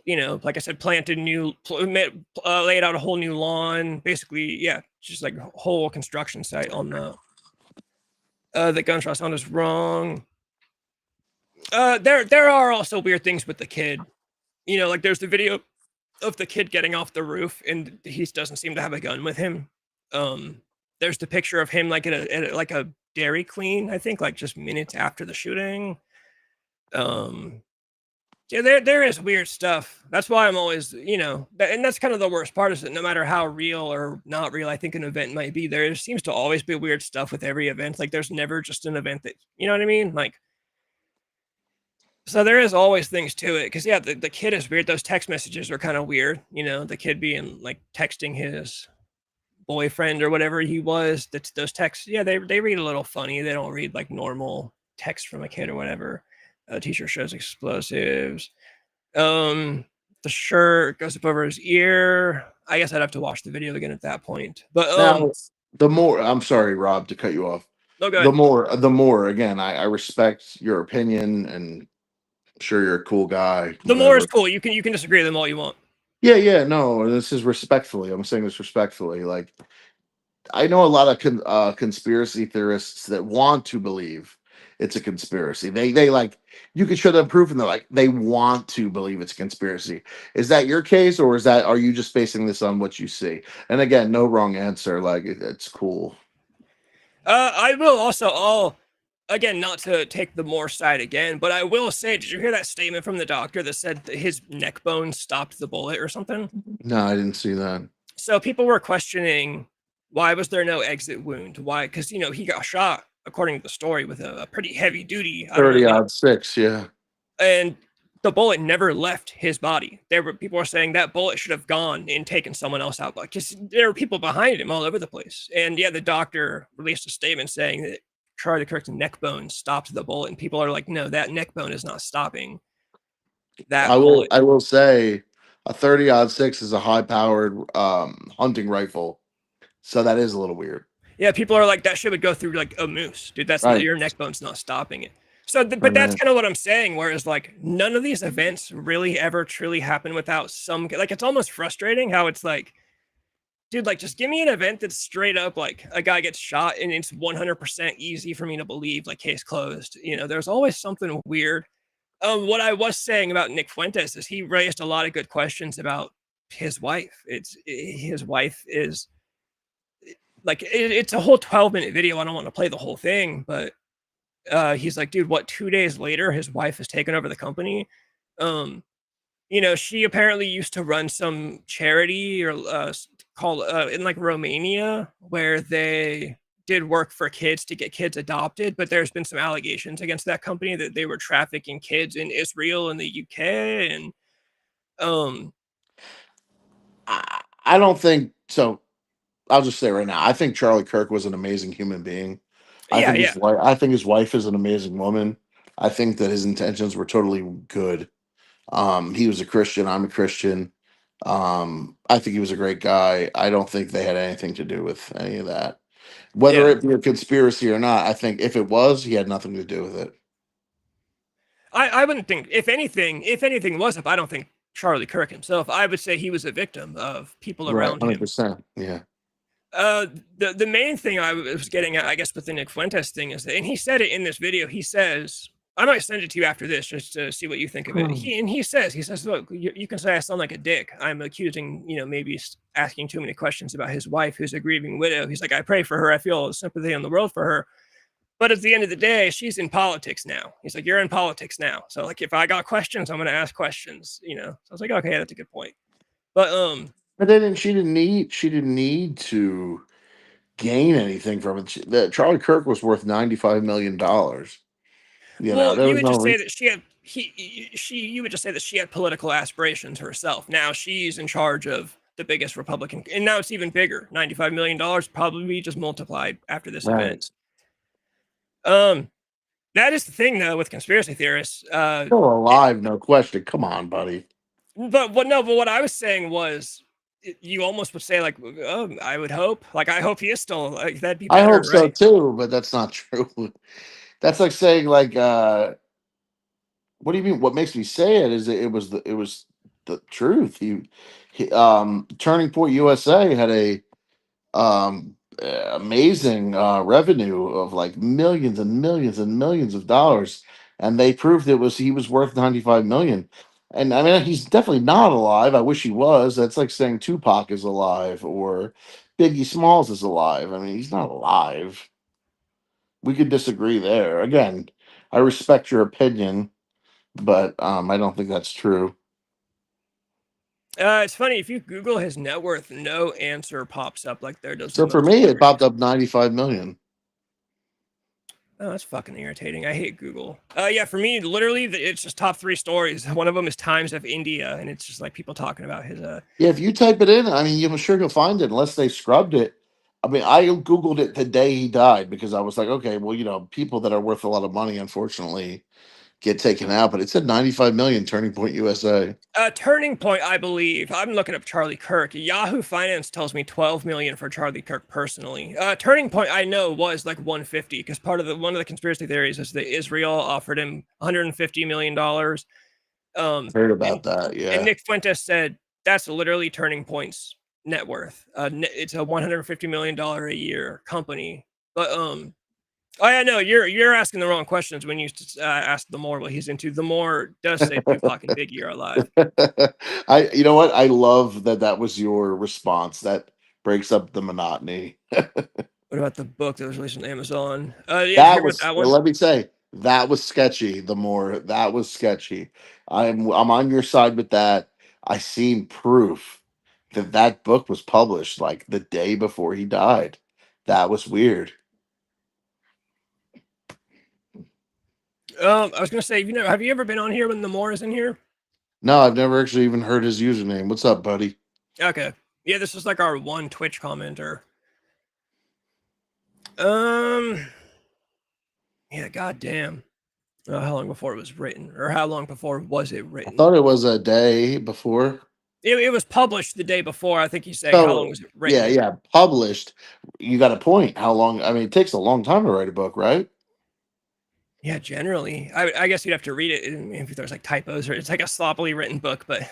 you know, like I said, planted laid out a whole new lawn, basically, yeah, just like a whole construction site on the gunshot sound is wrong. There are also weird things with the kid. You know, like there's the video of the kid getting off the roof, and he doesn't seem to have a gun with him. There's the picture of him like like a Dairy Queen, I think, like just minutes after the shooting. Um, yeah, there is weird stuff. That's why I'm always, you know, and that's kind of the worst part is that no matter how real or not real I think an event might be, there seems to always be weird stuff with every event. Like there's never just an event that, you know what I mean? Like, so there is always things to it. Cause yeah, the kid is weird. Those text messages are kind of weird. You know, the kid being like texting his boyfriend or whatever he was. That's those texts. Yeah, they read a little funny. They don't read like normal text from a kid or whatever. Teacher shows explosives. The shirt goes up over his ear. I guess I'd have to watch the video again at that point. But now the more I'm sorry, Rob, to cut you off. no, go ahead. The more again, I respect your opinion and I'm sure you're a cool guy. The more is Whatever. cool. You can disagree with them all you want. Yeah, no, this is respectfully. I'm saying this respectfully. Like I know a lot of conspiracy theorists that want to believe it's a conspiracy. They like you could show them proof and they're like, they want to believe it's a conspiracy. Is that your case, or are you just basing this on what you see? And again, no wrong answer. Like, it's cool. I will also all again, not to take the Moore side again, but I will say, did you hear that statement from the doctor that said that his neck bone stopped the bullet or something? No, I didn't see that. So people were questioning, why was there no exit wound? Why? Because he got shot, according to the story, with a pretty heavy duty. I don't 30 know, odd 6, yeah. and the bullet never left his body. People were saying that bullet should have gone and taken someone else out, because there were people behind him all over the place. And yeah, the doctor released a statement saying that Charlie Kirk's neck bone stopped the bullet, and people are like, no, that neck bone is not stopping that bullet. I will say a 30 odd 6 is a high powered hunting rifle. So that is a little weird. Yeah, people are like, that shit would go through like a moose, dude. That's Right. Your neck bone's not stopping it. So, but that's kind of what I'm saying. Whereas, like, none of these events really ever truly happen without some. Like, it's almost frustrating how it's like, dude, like, just give me an event that's straight up like a guy gets shot and it's 100% easy for me to believe, like, case closed. There's always something weird. What I was saying about Nick Fuentes is he raised a lot of good questions about his wife. His wife is like, it's a whole 12-minute video. I don't want to play the whole thing, but he's like, dude, what, 2 days later, his wife has taken over the company. She apparently used to run some charity or called in like Romania, where they did work for kids to get kids adopted, but there's been some allegations against that company that they were trafficking kids in Israel and the UK. And I don't think so. I'll just say right now, I think Charlie Kirk was an amazing human being. I think his wife is an amazing woman. I think that his intentions were totally good. He was a Christian. I'm a Christian. I think he was a great guy. I don't think they had anything to do with any of that. Whether it be a conspiracy or not, I think if it was, he had nothing to do with it. I wouldn't think, if anything was up, I don't think Charlie Kirk himself. I would say he was a victim of people around him. 100%. Yeah. The main thing I was getting at, I guess, with the Nick Fuentes thing is that, and he said it in this video, he says, I might send it to you after this just to see what you think of it. He says, look, you can say I sound like a dick. I'm accusing, maybe asking too many questions about his wife, who's a grieving widow. He's like, I pray for her. I feel all the sympathy in the world for her. But at the end of the day, she's in politics now. He's like, you're in politics now. So, like, if I got questions, I'm going to ask questions, So I was like, okay, that's a good point. But then she didn't need to gain anything from it. Charlie Kirk was worth $95 million. You would just say that you would just say that she had political aspirations herself. Now she's in charge of the biggest Republican, and now it's even bigger. $95 million probably just multiplied after this event. That is the thing, though, with conspiracy theorists. Still alive, no question. Come on, buddy. But what I was saying was, you almost would say, like, oh, I would hope. Like, I hope he is still, like, that'd be better, I hope so right? too, but that's not true. That's like saying, like, what do you mean? What makes me say it is it was the truth. Turning Point USA had a amazing revenue of like millions and millions and millions of dollars, and they proved he was worth 95 million. And I mean, he's definitely not alive. I wish he was. That's like saying Tupac is alive or Biggie Smalls is alive. I mean, he's not alive. We could disagree there. Again, I respect your opinion, but I don't think that's true. It's funny, if you Google his net worth, no answer pops up like there does. So for me, it popped up 95 million. Oh, that's fucking irritating. I hate Google. Yeah, for me, literally, it's just top 3 stories. One of them is Times of India, and it's just like people talking about his. Yeah, if you type it in, I mean, I'm sure you'll find it unless they scrubbed it. I mean, I Googled it the day he died because I was like, okay, well, people that are worth a lot of money, unfortunately, get taken out. But it said 95 million, Turning Point USA. Turning Point, I believe. I'm looking up Charlie Kirk. Yahoo Finance tells me 12 million for Charlie Kirk personally. Turning Point, I know, was like 150 because one of the conspiracy theories is that Israel offered him $150 million. Heard about that, yeah. And Nick Fuentes said that's literally Turning Point's net worth. It's a $150 million a year company. But Oh yeah, no, you're asking the wrong questions when you ask the more what he's into. The more does say Tupac and Biggie are alive. You know what? I love that that was your response. That breaks up the monotony. What about the book that was released on Amazon? Yeah, did you hear That about was, that well, one? let me say, that was sketchy. The more that was sketchy. I'm on your side with that. I seen proof that that book was published like the day before he died. That was weird. I was gonna say, have you ever been on here when the more is in here? No, I've never actually even heard his username. What's up, buddy? Okay, yeah, this is like our one Twitch commenter. Um, yeah, goddamn. How long before it was written, or how long before was it I written? thought it was a day before. It was published the day before. I think he's saying how long So was it yeah, written? yeah, published. You got a point. How long? I mean, it takes a long time to write a book, right? Yeah, generally, I guess you'd have to read it if there's like typos or it's like a sloppily written book. But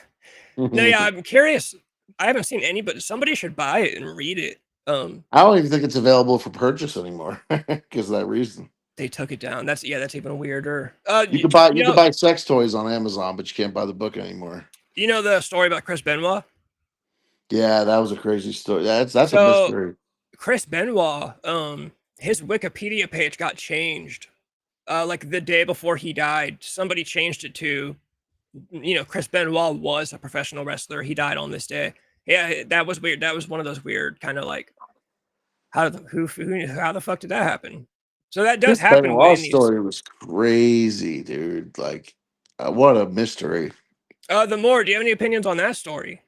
no, yeah, I I'm curious. I haven't seen anybody. Somebody should buy it and read it. don't even think it's available for purchase anymore because of that reason. They took it down. That's even weirder. You could buy sex toys on Amazon, but you can't buy the book anymore. You know the story about Chris Benoit. Yeah, that was a crazy story. That's a So mystery. Chris Benoit, his Wikipedia page got changed. Like the day before he died, somebody changed it to, Chris Benoit was a professional wrestler. He died on this day. Yeah, that was weird. That was one of those weird kind of like, how the fuck did that happen? So that does Chris happen Benoit's in these. story was crazy, dude. Like, what a mystery. The more, do you have any opinions on that story?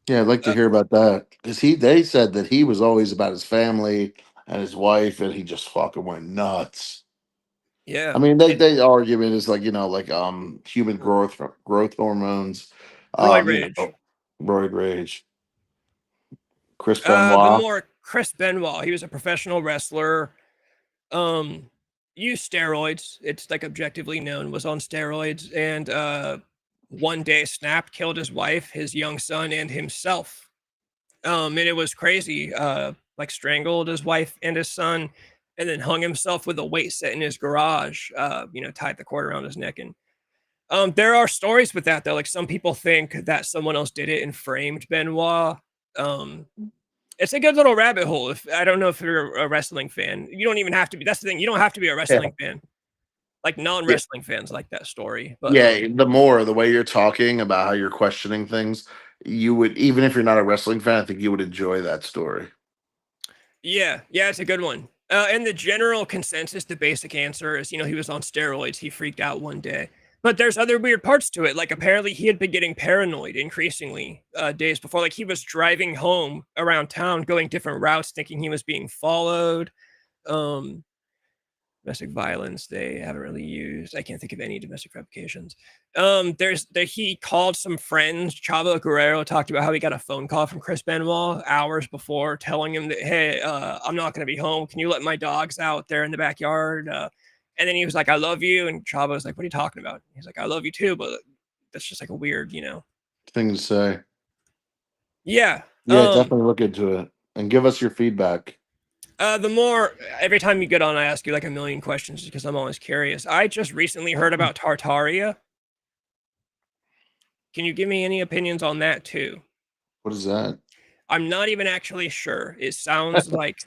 Yeah, I'd like to Uh, hear about that because they said that he was always about his family and his wife, and he just fucking went nuts. I yeah, mean, they argument is like like human growth hormones, Roy you Rage. know, roid rage. Chris The Benoit. more Chris Benoit, he was a professional wrestler. Um, used steroids. It's like objectively known was on steroids, and one day snapped, killed his wife, his young son, and himself. And it was crazy. Like strangled his wife and his son, and then hung himself with a weight set in his garage. Tied the cord around his neck. And there are stories with that though. Like some people think that someone else did it and framed Benoit. Um, it's a good little rabbit hole. If I don't know if you're a wrestling fan, you don't even have to be. That's the thing. You don't have to be a Yeah. wrestling fan. Like Yeah. non-wrestling fans like that story. But Yeah, the way you're talking about how you're questioning things, you would, even if you're not a wrestling fan, I think you would enjoy that story. yeah, it's a good one. And the general consensus, the basic answer is, he was on steroids. He freaked out one day. But there's other weird parts to it. Like apparently he had been getting paranoid increasingly days before. Like he was driving home around town, going different routes, thinking he was being followed. Um, Domestic violence they haven't really used. I can't think of any domestic replications. He called some friends. Chavo Guerrero talked about how he got a phone call from Chris Benoit hours before telling him that, hey, I'm not going to be home. Can you let my dogs out there in the backyard? And then he was like, I love you. And Chavo was like, what are you talking about? He's like, I love you too, but that's just like a weird. Thing to say. Yeah. Yeah, definitely look into it and give us your feedback. The more every time you get on, I ask you like a million questions because I'm always curious. I just recently heard about Tartaria. Can you give me any opinions on that too? What is that? I'm not even actually sure. It sounds like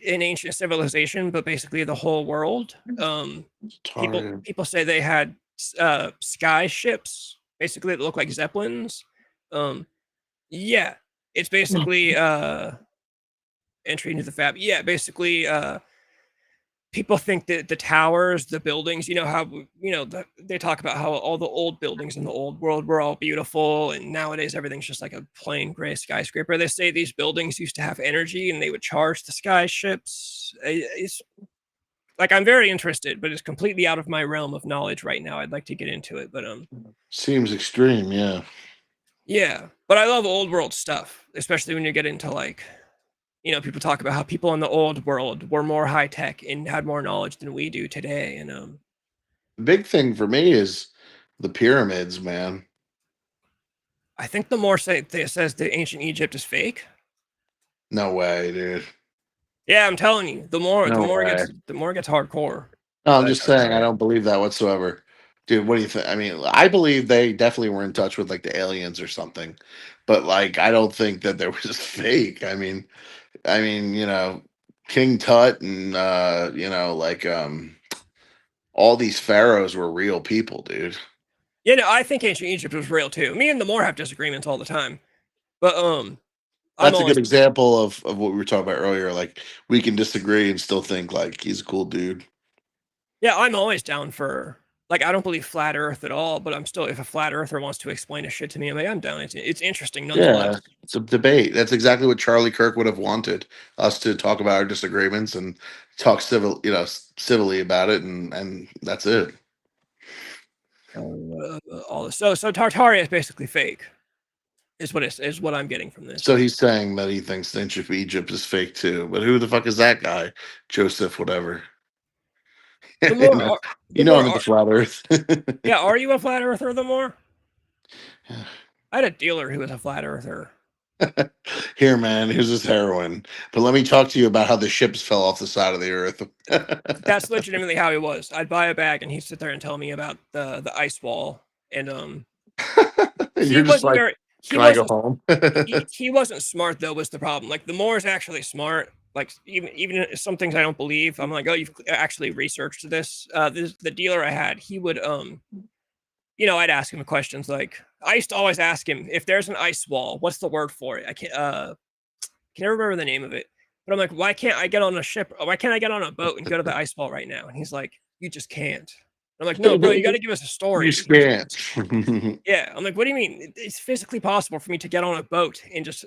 an ancient civilization, but basically the whole world. People Taria. people say they had sky ships, basically that look like zeppelins. Um, yeah, it's basically entry into the fab. Yeah, basically people think that the towers, the buildings, they talk about how all the old buildings in the old world were all beautiful, and nowadays everything's just like a plain gray skyscraper. They say these buildings used to have energy, and they would charge the sky ships. It's like I'm very interested, but it's completely out of my realm of knowledge right now. I'd like to get into it, but Seems extreme, yeah. yeah. But I love old world stuff, especially when you get into like people talk about how people in the old world were more high tech and had more knowledge than we do today. And The big thing for me is the pyramids, man. I think the more say it says that ancient Egypt is fake. No way, dude. Yeah, I'm telling you, the more No way. the more it gets hardcore. No, I'm But just saying I don't believe that whatsoever. Dude, what do you think? I mean, I believe they definitely were in touch with like the aliens or something. But like I don't think that there was fake. I mean, King Tut and all these pharaohs were real people, dude. you know, I think ancient Egypt was real too. Me and the Moore have disagreements all the time, but I'm That's a good always example of what we were talking about earlier. Like we can disagree and still think like he's a cool dude. yeah, I'm always down for like I don't believe flat Earth at all, but I'm still if a flat Earther wants to explain a shit to me, I'm down. It's interesting Yeah, nonetheless. it's a debate. That's exactly what Charlie Kirk would have wanted us to talk about our disagreements and talk civilly about it, and that's it. All this. So Tartaria is basically fake. Is what I'm getting from this. So he's saying that he thinks the ancient Egypt is fake too, but who the fuck is that guy? Joseph, whatever. The you more know, are, you the know more I'm into are, flat Earth. yeah, are you a flat earther the more? I had a dealer who was a flat earther. Here, man, here's this heroin. But let me talk to you about how the ships fell off the side of the earth. That's legitimately how he was. I'd buy a bag and he'd sit there and tell me about the ice wall. And And he you're just wasn't like, very he can I go wasn't home? he wasn't smart though was the problem. Like the Moore is actually smart. Like even some things I don't believe, I'm like, oh, you've actually researched this. The dealer I had, he would I'd ask him questions like I used to always ask him if there's an ice wall, what's the word for it? I can never remember the name of it. But I'm like, why can't I get on a ship? Why can't I get on a boat and go to the ice wall right now? And he's like, you just can't. I'm like, no, bro, you got to give us a You story. can't. Yeah. I'm like, what do you mean? It's physically possible for me to get on a boat and just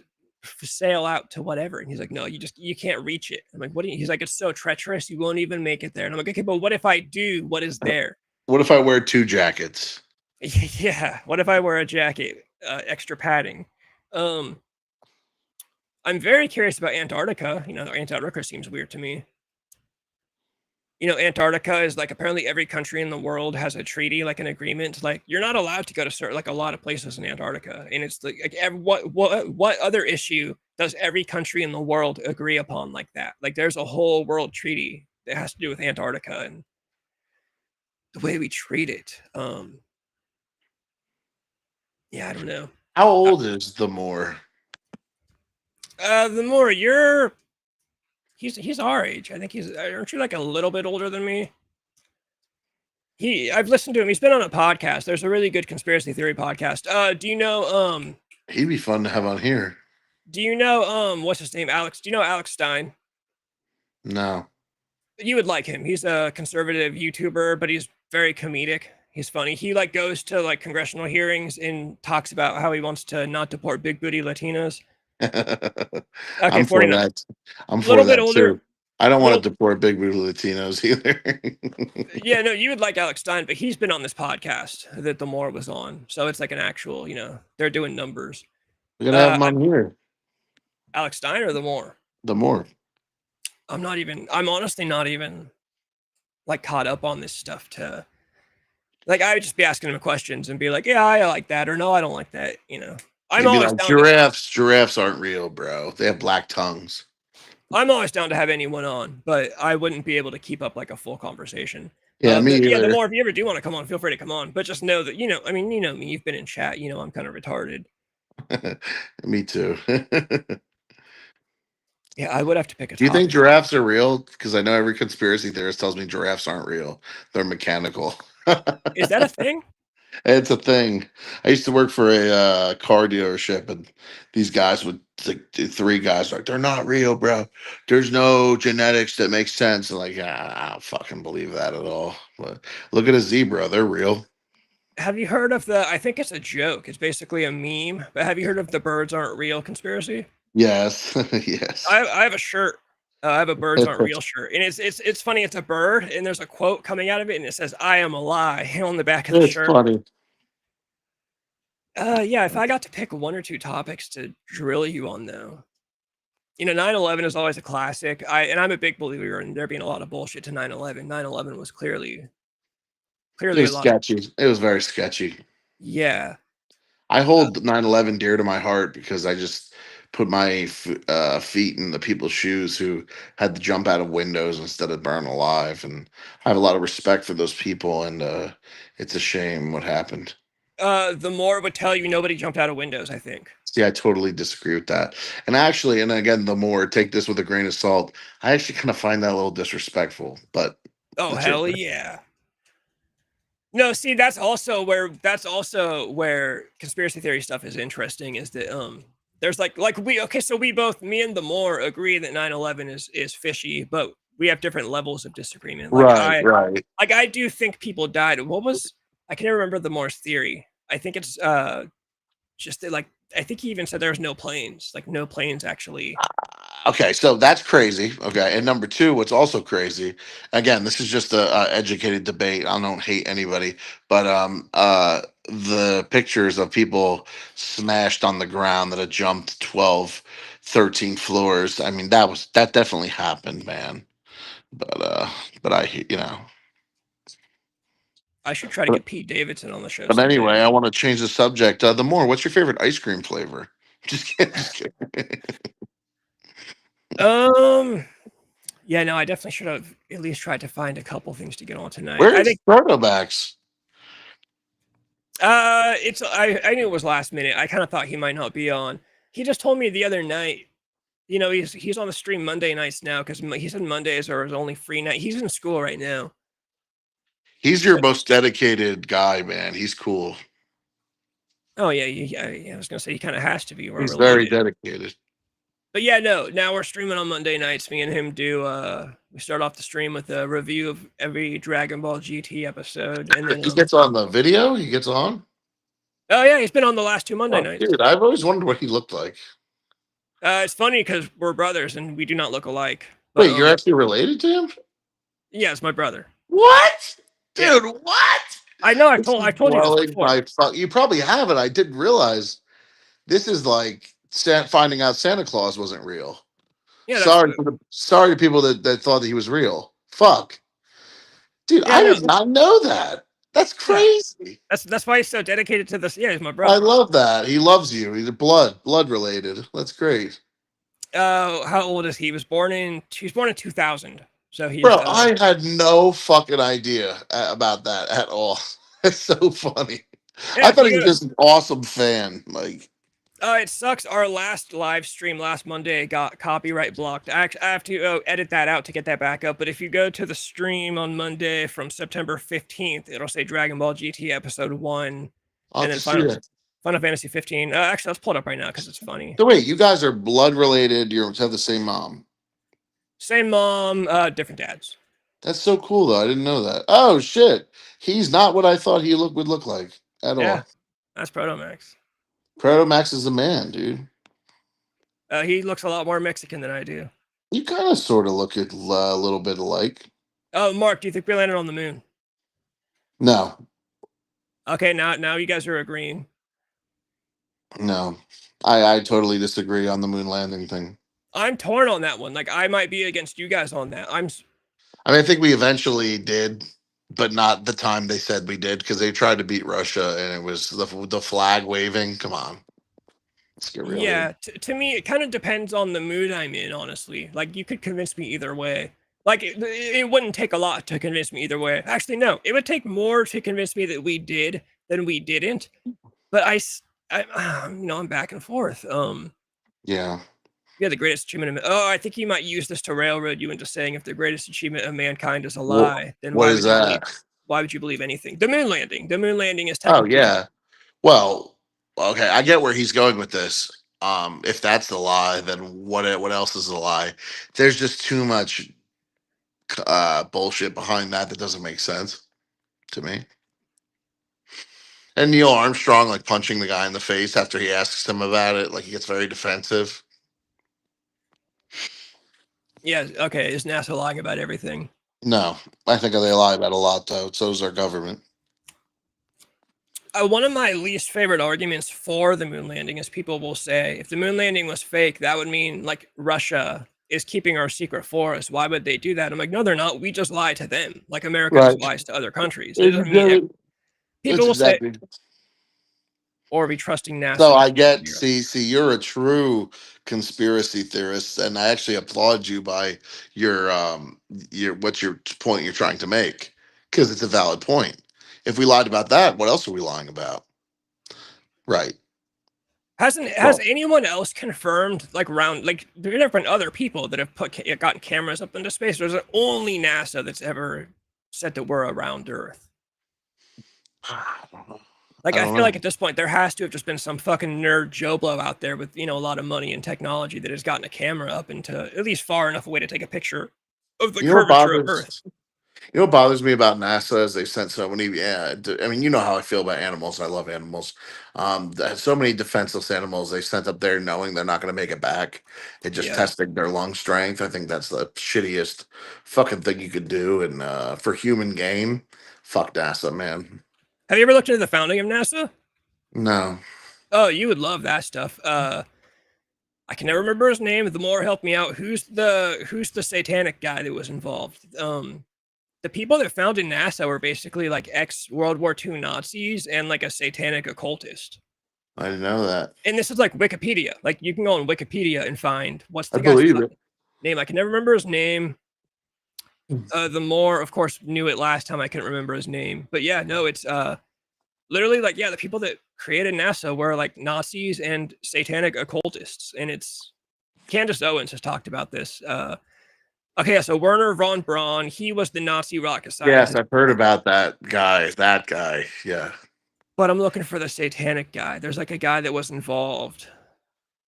sail out to whatever. And he's like, no, you can't reach it. I'm like, what do you? He's like, it's so treacherous, you won't even make it there. And I'm like, okay, but what if I do? What is there? What if I wear two jackets? Yeah. What if I wear a jacket, extra padding? Um, I'm very curious about Antarctica. Antarctica seems weird to me. Antarctica is like apparently every country in the world has a treaty, like an agreement. Like you're not allowed to go to certain, like a lot of places in Antarctica, and it's like what other issue does every country in the world agree upon like that? Like there's a whole world treaty that has to do with Antarctica and the way we treat it. Yeah, I don't know. How old is the Moor? The more he's our age. I think aren't you like a little bit older than me? I've listened to him. He's been on a podcast. There's a really good conspiracy theory podcast. Do you know He'd be fun to have on here. what's his name? Alex. Do you know Alex Stein? No. You would like him. He's a conservative YouTuber, but he's very comedic. He's funny. He like goes to like congressional hearings and talks about how he wants to not deport big booty Latinas. Okay, I'm for 49. that. I'm A for little bit that older. too. I don't want Little to deport big booty Latinos either. Yeah, no, you would like Alex Stein, but he's been on this podcast that the Moore was on. So it's like an actual, they're doing numbers. We're gonna have him on here. Alex Stein or the Moore? The Moor. I'm honestly not even like caught up on this stuff to like I would just be asking him questions and be like, yeah, I like that, or no, I don't like that, I'm You'd be always like, down giraffes aren't real, bro. They have black tongues. I'm always down to have anyone on, but I wouldn't be able to keep up like a full conversation. Yeah, me The either. more if you ever do want to come on, feel free to come on. But just know that, I mean, you know me, you've been in chat, I'm kind of retarded. Me too. Yeah, I would have to pick a Do you think topic. giraffes are real? Because I know every conspiracy theorist tells me giraffes aren't real. They're mechanical. Is that a thing? It's a thing. I used to work for a car dealership, and these guys would like three guys like they're not real, bro. There's no genetics that makes sense. And like, I don't fucking believe that at all. But look at a zebra; they're real. Have you heard of I think it's a joke. It's basically a meme, but have you heard of the birds aren't real conspiracy? Yes, yes. I have a shirt. I have a birds aren't real shirt, and it's funny. It's a bird, and there's a quote coming out of it, and it says "I am a lie" on the back of the It's shirt. funny. Yeah. If I got to pick one or two topics to drill you on, though, 9/11 is always a classic. I'm a big believer in there being a lot of bullshit to 9/11. 9/11 was clearly It a was lot of sketchy. It was very sketchy. yeah. I hold 9/11 dear to my heart because I just put my feet in the people's shoes who had to jump out of windows instead of burn alive. And I have a lot of respect for those people, and it's a shame what happened. The Moor would tell you nobody jumped out of windows, I think. See, I totally disagree with that. And actually, and again, the more take this with a grain of salt, I actually kind of find that a little disrespectful. But Oh, that's hell it. yeah. No, see, that's also where conspiracy theory stuff is interesting, is that there's like so we both, me and the Moor, agree that 9/11 is fishy, but we have different levels of disagreement. Right, right. I do think people died. I can't remember the Moor's theory. I think it's just that, like, I think he even said there was no planes, like no planes actually. Okay, so that's crazy. Okay, and number two, what's also crazy, again, this is just a educated debate. I don't hate anybody, but the pictures of people smashed on the ground that had jumped 12, 13 floors. I mean, that definitely happened, man. But I should try to get Pete Davidson on the show but anyway, someday. I want to change the subject. The more, what's your favorite ice cream flavor? Just kidding. Just kidding. Yeah, no, I definitely should have at least tried to find a couple things to get on tonight. I Where's think Protomax? I knew it was last minute. I kind of thought he might not be on. He just told me the other night, he's on the stream Monday nights now, because he said Mondays are his only free night. He's in school right now. He's your most dedicated guy, man. He's cool. Oh yeah, I was gonna say he kind of has to be. We're He's very related. dedicated. But yeah, no, now we're streaming on Monday nights. Me and him do we start off the stream with a review of every Dragon Ball GT episode, and then He gets on the video. He gets on. oh yeah, he's been on the last 2 Monday nights. Dude, I've always wondered what he looked like. It's funny because we're brothers and we do not look alike. But, Wait, you're actually related to him? yeah, it's my brother. What, Yeah. dude? What? I know. I told you this before. You probably haven't. I didn't realize. This is like finding out Santa Claus wasn't real. Yeah, sorry to people that thought that he was real. Fuck, dude, Yeah, I no. did not know that. That's crazy. That's why he's so dedicated to this. Yeah, he's my brother. I love that. He loves you. He's blood related. That's great. How old is he? He was born in 2000. So he's Bro, I had no fucking idea about that at all. It's so funny. yeah, I thought he was just an awesome fan. Like, it sucks. Our last live stream last Monday got copyright blocked. I have to edit that out to get that back up. But if you go to the stream on Monday from September 15th, it'll say Dragon Ball GT Episode 1, and then Final Fantasy 15. Actually, let's pull it up right now because it's funny. So wait, you guys are blood related. You have the same mom. Same mom, different dads. That's so cool, though. I didn't know that. Oh shit, he's not what I thought he would look like at all. That's Protomax. Protomax is the man, dude. He looks a lot more Mexican than I do. You kind of sort of look a little bit alike. Oh, Mark, do you think we landed on the moon? No. Okay, now you guys are agreeing. No, I totally disagree on the moon landing thing. I'm torn on that one. Like, I might be against you guys on that. I mean, I think we eventually did, but not the time they said we did, because they tried to beat Russia and it was the flag waving. Come on. Let's get real. Yeah, to me, it kind of depends on the mood I'm in, honestly. Like, you could convince me either way. Like, it wouldn't take a lot to convince me either way. Actually, no, it would take more to convince me that we did than we didn't. But I'm back and forth. Yeah. Yeah, the greatest achievement. I think you might use this to railroad you into saying if the greatest achievement of mankind is a lie, then what is that? Why would you believe anything? The moon landing. The moon landing is technically. Oh yeah. Well, okay, I get where he's going with this. If that's the lie, then what else is a lie? There's just too much bullshit behind that doesn't make sense to me. And Neil Armstrong, like, punching the guy in the face after he asks him about it, like, he gets very defensive. Yeah, okay. Is NASA lying about everything? No, I think they lie about a lot, though. So is our government. One of my least favorite arguments for the moon landing is people will say, if the moon landing was fake, that would mean, like, Russia is keeping our secret for us. Why would they do that? I'm like, no, they're not. We just lie to them. Like, America just lies to other countries. It doesn't mean people will say, or are we trusting NASA? So with I get, zero? see, you're a true conspiracy theorist, and I actually applaud you by your what's your point you're trying to make, because it's a valid point. If we lied about that, what else are we lying about? Right. Has Well, anyone else confirmed like around like there have been other people that have gotten cameras up into space? Or is it only NASA that's ever said that we're around Earth? I don't know. Like I I don't feel like know. at this point there has to have just been some fucking nerd Joe Blow out there with a lot of money and technology that has gotten a camera up into at least far enough away to take a picture of the You know what curvature of Earth. bothers You know what bothers me about NASA is they sent so many. Yeah, I mean, you know how I feel about animals. I love animals. So many defenseless animals they sent up there knowing they're not going to make it back. It just Yeah. testing their lung strength. I think that's the shittiest fucking thing you could do. And for human gain, fuck NASA, man. Have you ever looked into the founding of NASA? No, Oh, you would love that stuff. I can never remember his name. The more help me out. Who's the satanic guy that was involved? The people that founded NASA were basically like ex World War II Nazis and like a satanic occultist. I didn't know that. And this is like Wikipedia. Like you can go on Wikipedia and find what's I the guy's believe it. name. I can never remember his name. The more, of course, knew it last time. I couldn't remember his name. But yeah, no, it's literally like the people that created NASA were like Nazis and satanic occultists, and it's Candace Owens has talked about this. Okay, yeah, so Werner von Braun, he was the Nazi rocket Yes, scientist. I've heard about that guy. That guy. Yeah. But I'm looking for the satanic guy. There's like a guy that was involved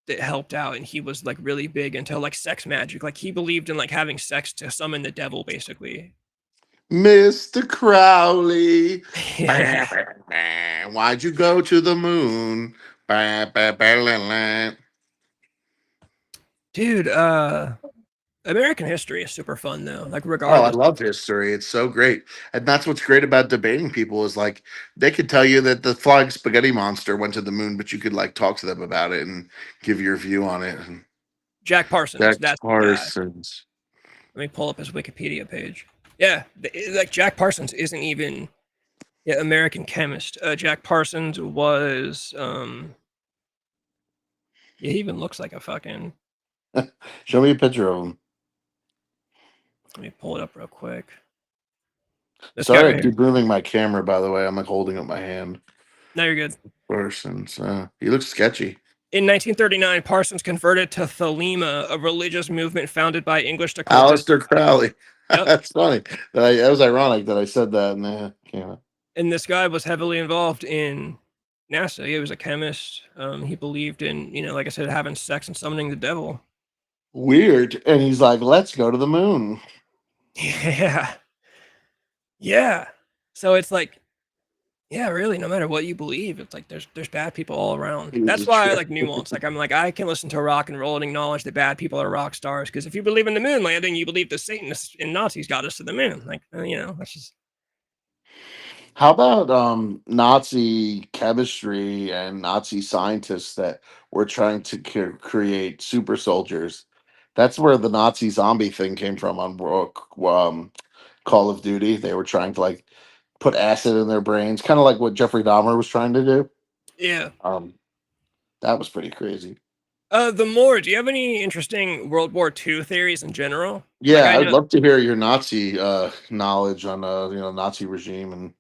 that helped out, and he was like really big into like sex magic. Like he believed in like having sex to summon the devil, basically. Mr. Crowley. Yeah. Why'd you go to the moon? Dude, American history is super fun though. Like Oh, I regardless. love history. It's so great. And that's what's great about debating people is like they could tell you that the flying spaghetti monster went to the moon, but you could like talk to them about it and give your view on it. And Jack Parsons, Jack that's the guy. Parsons. Let me pull up his Wikipedia page. Yeah, like Jack Parsons isn't even American chemist. Jack Parsons was he even looks like a fucking. Show me a picture of him. Let me pull it up real quick. This guy Sorry, I right here. keep moving my camera, by the way. I'm like holding up my hand. No, you're good. Parsons. He looks sketchy. In 1939, Parsons converted to Thelema, a religious movement founded by English occultist. Aleister Crowley. Yep. That's funny. That was ironic that I said that in the camera. And this guy was heavily involved in NASA. He was a chemist. He believed in, like I said, having sex and summoning the devil. Weird. And he's like, let's go to the moon. Yeah. Yeah. So it's like, yeah, really, no matter what you believe, it's like there's bad people all around. That's why I like nuance. Like I'm like, I can listen to rock and roll and acknowledge that bad people are rock stars. Because if you believe in the moon landing, you believe the Satanists and Nazis got us to the moon. Like, that's just. How about Nazi chemistry and Nazi scientists that were trying to create super soldiers? That's where the Nazi zombie thing came from on Call of Duty. They were trying to like put acid in their brains, kind of like what Jeffrey Dahmer was trying to do. Yeah. That was pretty crazy. Do you have any interesting World War II theories in general? Yeah, Like, I'd love to hear your Nazi knowledge on Nazi regime and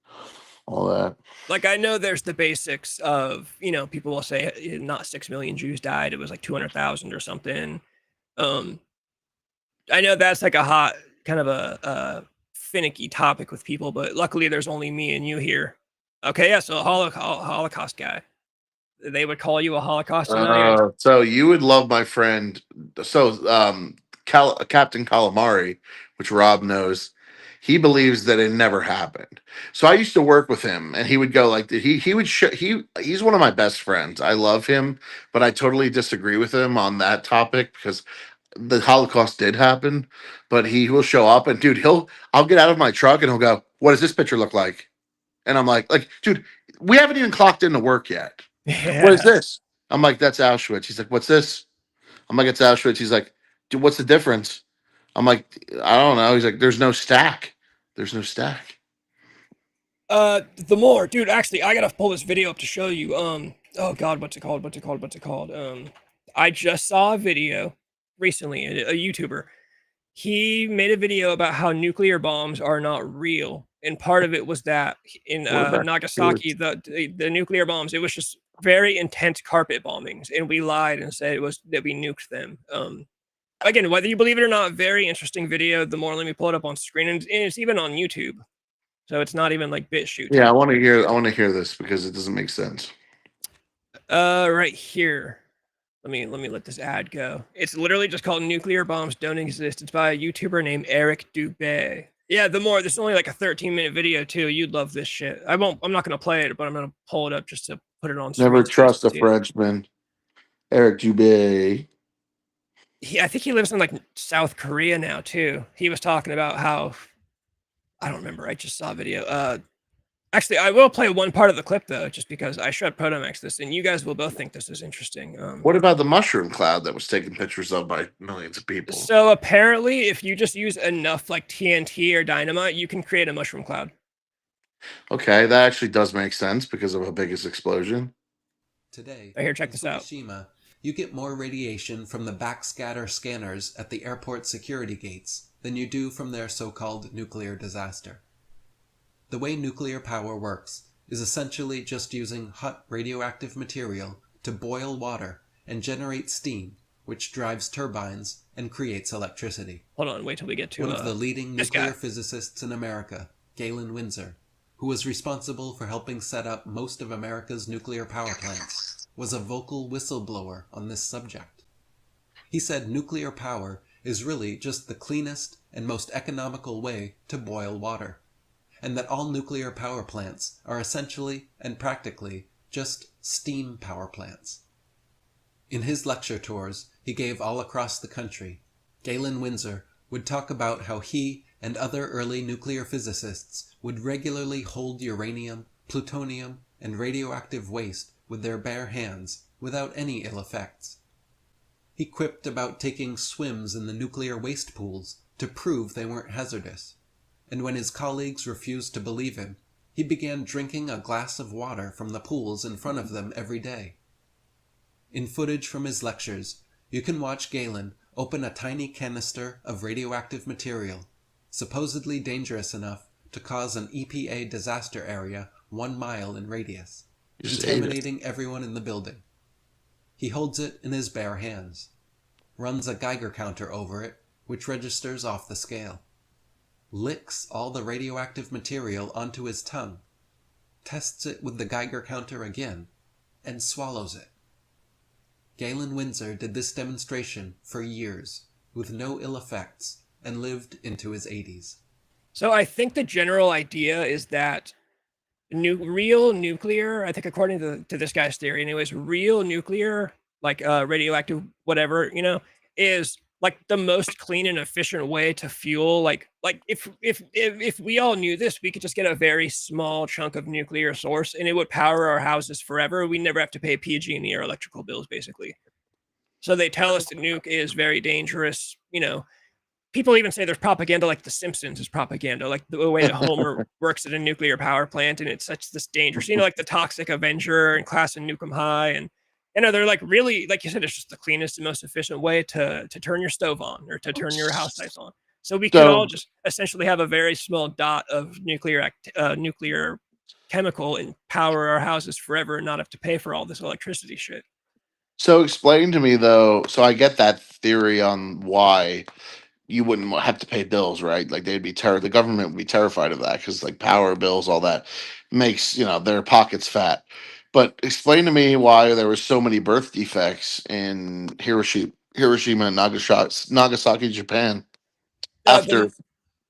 all that. Like I know there's the basics of, people will say not 6 million Jews died, it was like 200,000 or something. I know that's like a hot kind of a finicky topic with people, but luckily there's only me and you here. Okay, yeah, so Holocaust guy. They would call you a Holocaust denier. So you would love my friend. So Captain Calamari, which Rob knows, he believes that it never happened. So I used to work with him, and he would go like he would he's one of my best friends. I love him, but I totally disagree with him on that topic because the Holocaust did happen. But he will show up, and dude, I'll get out of my truck, and he'll go, "What does this picture look like?" And I'm like, dude, we haven't even clocked into work yet. Yeah. What is this? I'm like, that's Auschwitz. He's like, what's this? I'm like, it's Auschwitz. He's like, dude, what's the difference? I'm like, I don't know. He's like, there's no stack. There's no stack. Dude, actually, I gotta pull this video up to show you. Oh God, what's it called? What's it called? What's it called? I just saw a video recently. A YouTuber. He made a video about how nuclear bombs are not real, and part of it was that in What about Nagasaki, the nuclear bombs, it was just very intense carpet bombings, and we lied and said it was that we nuked them. Again, whether you believe it or not, very interesting video. The more, let me pull it up on screen, and it's even on YouTube, so it's not even like BitChute. Yeah, I want to hear. I want to hear this because it doesn't make sense. Right here. Let me let this ad go. It's literally just called "Nuclear Bombs Don't Exist." It's by a YouTuber named Eric Dubé. Yeah, this is only like a 13-minute video too. You'd love this shit. I'm not gonna play it, but I'm gonna pull it up just to put it on Never screen so you guys trust can a see it. Frenchman. Eric Dubé. I think he lives in like South Korea now too. He was talking about how I don't remember. I just saw a video. Actually, I will play one part of the clip though, just because I showed Protomax this, and you guys will both think this is interesting. What about the mushroom cloud that was taken pictures of by millions of people? So apparently, if you just use enough like TNT or dynamite, you can create a mushroom cloud. Okay, that actually does make sense because of a biggest explosion. Today, Right here, check in this out. Fukushima, you get more radiation from the backscatter scanners at the airport security gates than you do from their so-called nuclear disaster. The way nuclear power works is essentially just using hot radioactive material to boil water and generate steam, which drives turbines and creates electricity. Hold on, wait till we get to One of the leading this nuclear guy. physicists in America, Galen Windsor, who was responsible for helping set up most of America's nuclear power plants, was a vocal whistleblower on this subject. He said nuclear power is really just the cleanest and most economical way to boil water, and that all nuclear power plants are essentially and practically just steam power plants. In his lecture tours he gave all across the country, Galen Windsor would talk about how he and other early nuclear physicists would regularly hold uranium, plutonium, and radioactive waste with their bare hands without any ill effects. He quipped about taking swims in the nuclear waste pools to prove they weren't hazardous, and when his colleagues refused to believe him, he began drinking a glass of water from the pools in front of them every day. In footage from his lectures, you can watch Galen open a tiny canister of radioactive material, supposedly dangerous enough to cause an EPA disaster area 1 mile in radius, contaminating everyone in the building. He holds it in his bare hands, runs a Geiger counter over it, which registers off the scale, licks all the radioactive material onto his tongue, tests it with the Geiger counter again, and swallows it. Galen Windsor did this demonstration for years, with no ill effects, and lived into his 80s. So I think the general idea is that real nuclear, I think according to this guy's theory anyways, real nuclear, like radioactive whatever, is like the most clean and efficient way to fuel like if we all knew this, we could just get a very small chunk of nuclear source and it would power our houses forever. We never have to pay PG&E or electrical bills basically. So they tell us the nuke is very dangerous, people even say there's propaganda like The Simpsons is propaganda, like the way that Homer works at a nuclear power plant and it's such this dangerous, like the Toxic Avenger and Class and Nukem High. And they're like really, like you said, it's just the cleanest and most efficient way to turn your stove on or to turn your house lights on. So we could all just essentially have a very small dot of nuclear chemical and power our houses forever and not have to pay for all this electricity shit. So explain to me though. So I get that theory on why you wouldn't have to pay bills, right? Like they'd be the government would be terrified of that because like power bills, all that makes their pockets fat. But explain to me why there were so many birth defects in Hiroshima and Nagasaki, Japan. After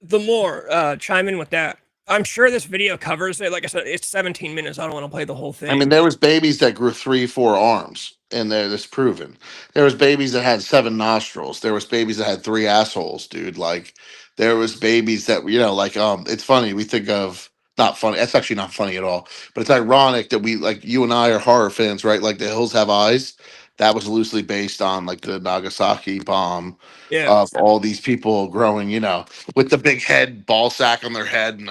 the more chime in with that. I'm sure this video covers it. Like I said, it's 17 minutes. I don't want to play the whole thing. I mean, there was babies that grew 3-4 arms, and that's proven. There was babies that had 7 nostrils. There was babies that had 3 assholes, dude. Like, there was babies that it's funny. We think of not funny. That's actually not funny at all. But it's ironic that you and I are horror fans, right? Like, The Hills Have Eyes. That was loosely based on like the Nagasaki bomb of all these people growing, with the big head ball sack on their head and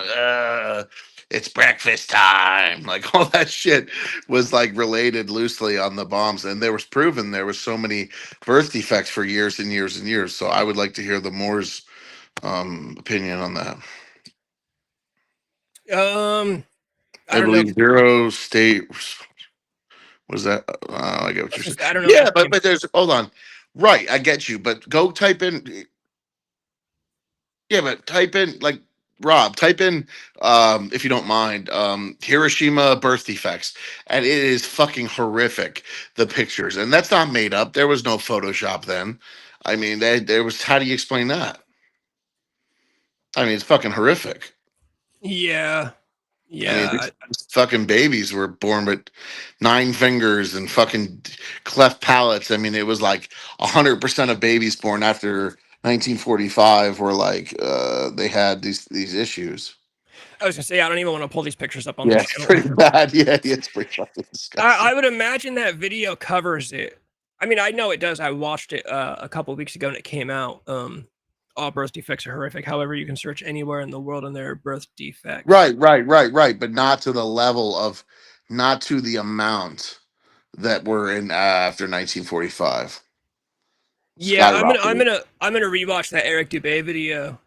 it's breakfast time. Like all that shit was like related loosely on the bombs, and there was proven there was so many birth defects for years and years and years. So I would like to hear the Moore's opinion on that. I I don't know. believe zero state. What is that? I get what you're saying. I don't know. Yeah, but there's hold on. Right, I get you. But go type in. Yeah, but type in like Rob. Type in if you don't mind Hiroshima birth defects, and it is fucking horrific. The pictures, and that's not made up. There was no Photoshop then. I mean, there was. How do you explain that? I mean, it's fucking horrific. Yeah. I mean, Yeah. these fucking babies were born with 9 fingers and fucking cleft palates. I mean, it was like 100% of babies born after 1945 were like they had these issues. I was gonna say I don't even want to pull these pictures up on Yeah, the it's channel. pretty bad. Yeah, it's pretty fucking disgusting. I would imagine that video covers it. I mean, I know it does. I watched it a couple weeks ago and it came out. All birth defects are horrific. However, you can search anywhere in the world and there are birth defects. Right, but not to the level of, not to the amount that were in after 1945. Yeah, I'm Skyrocketed. gonna rewatch that Eric Dubé video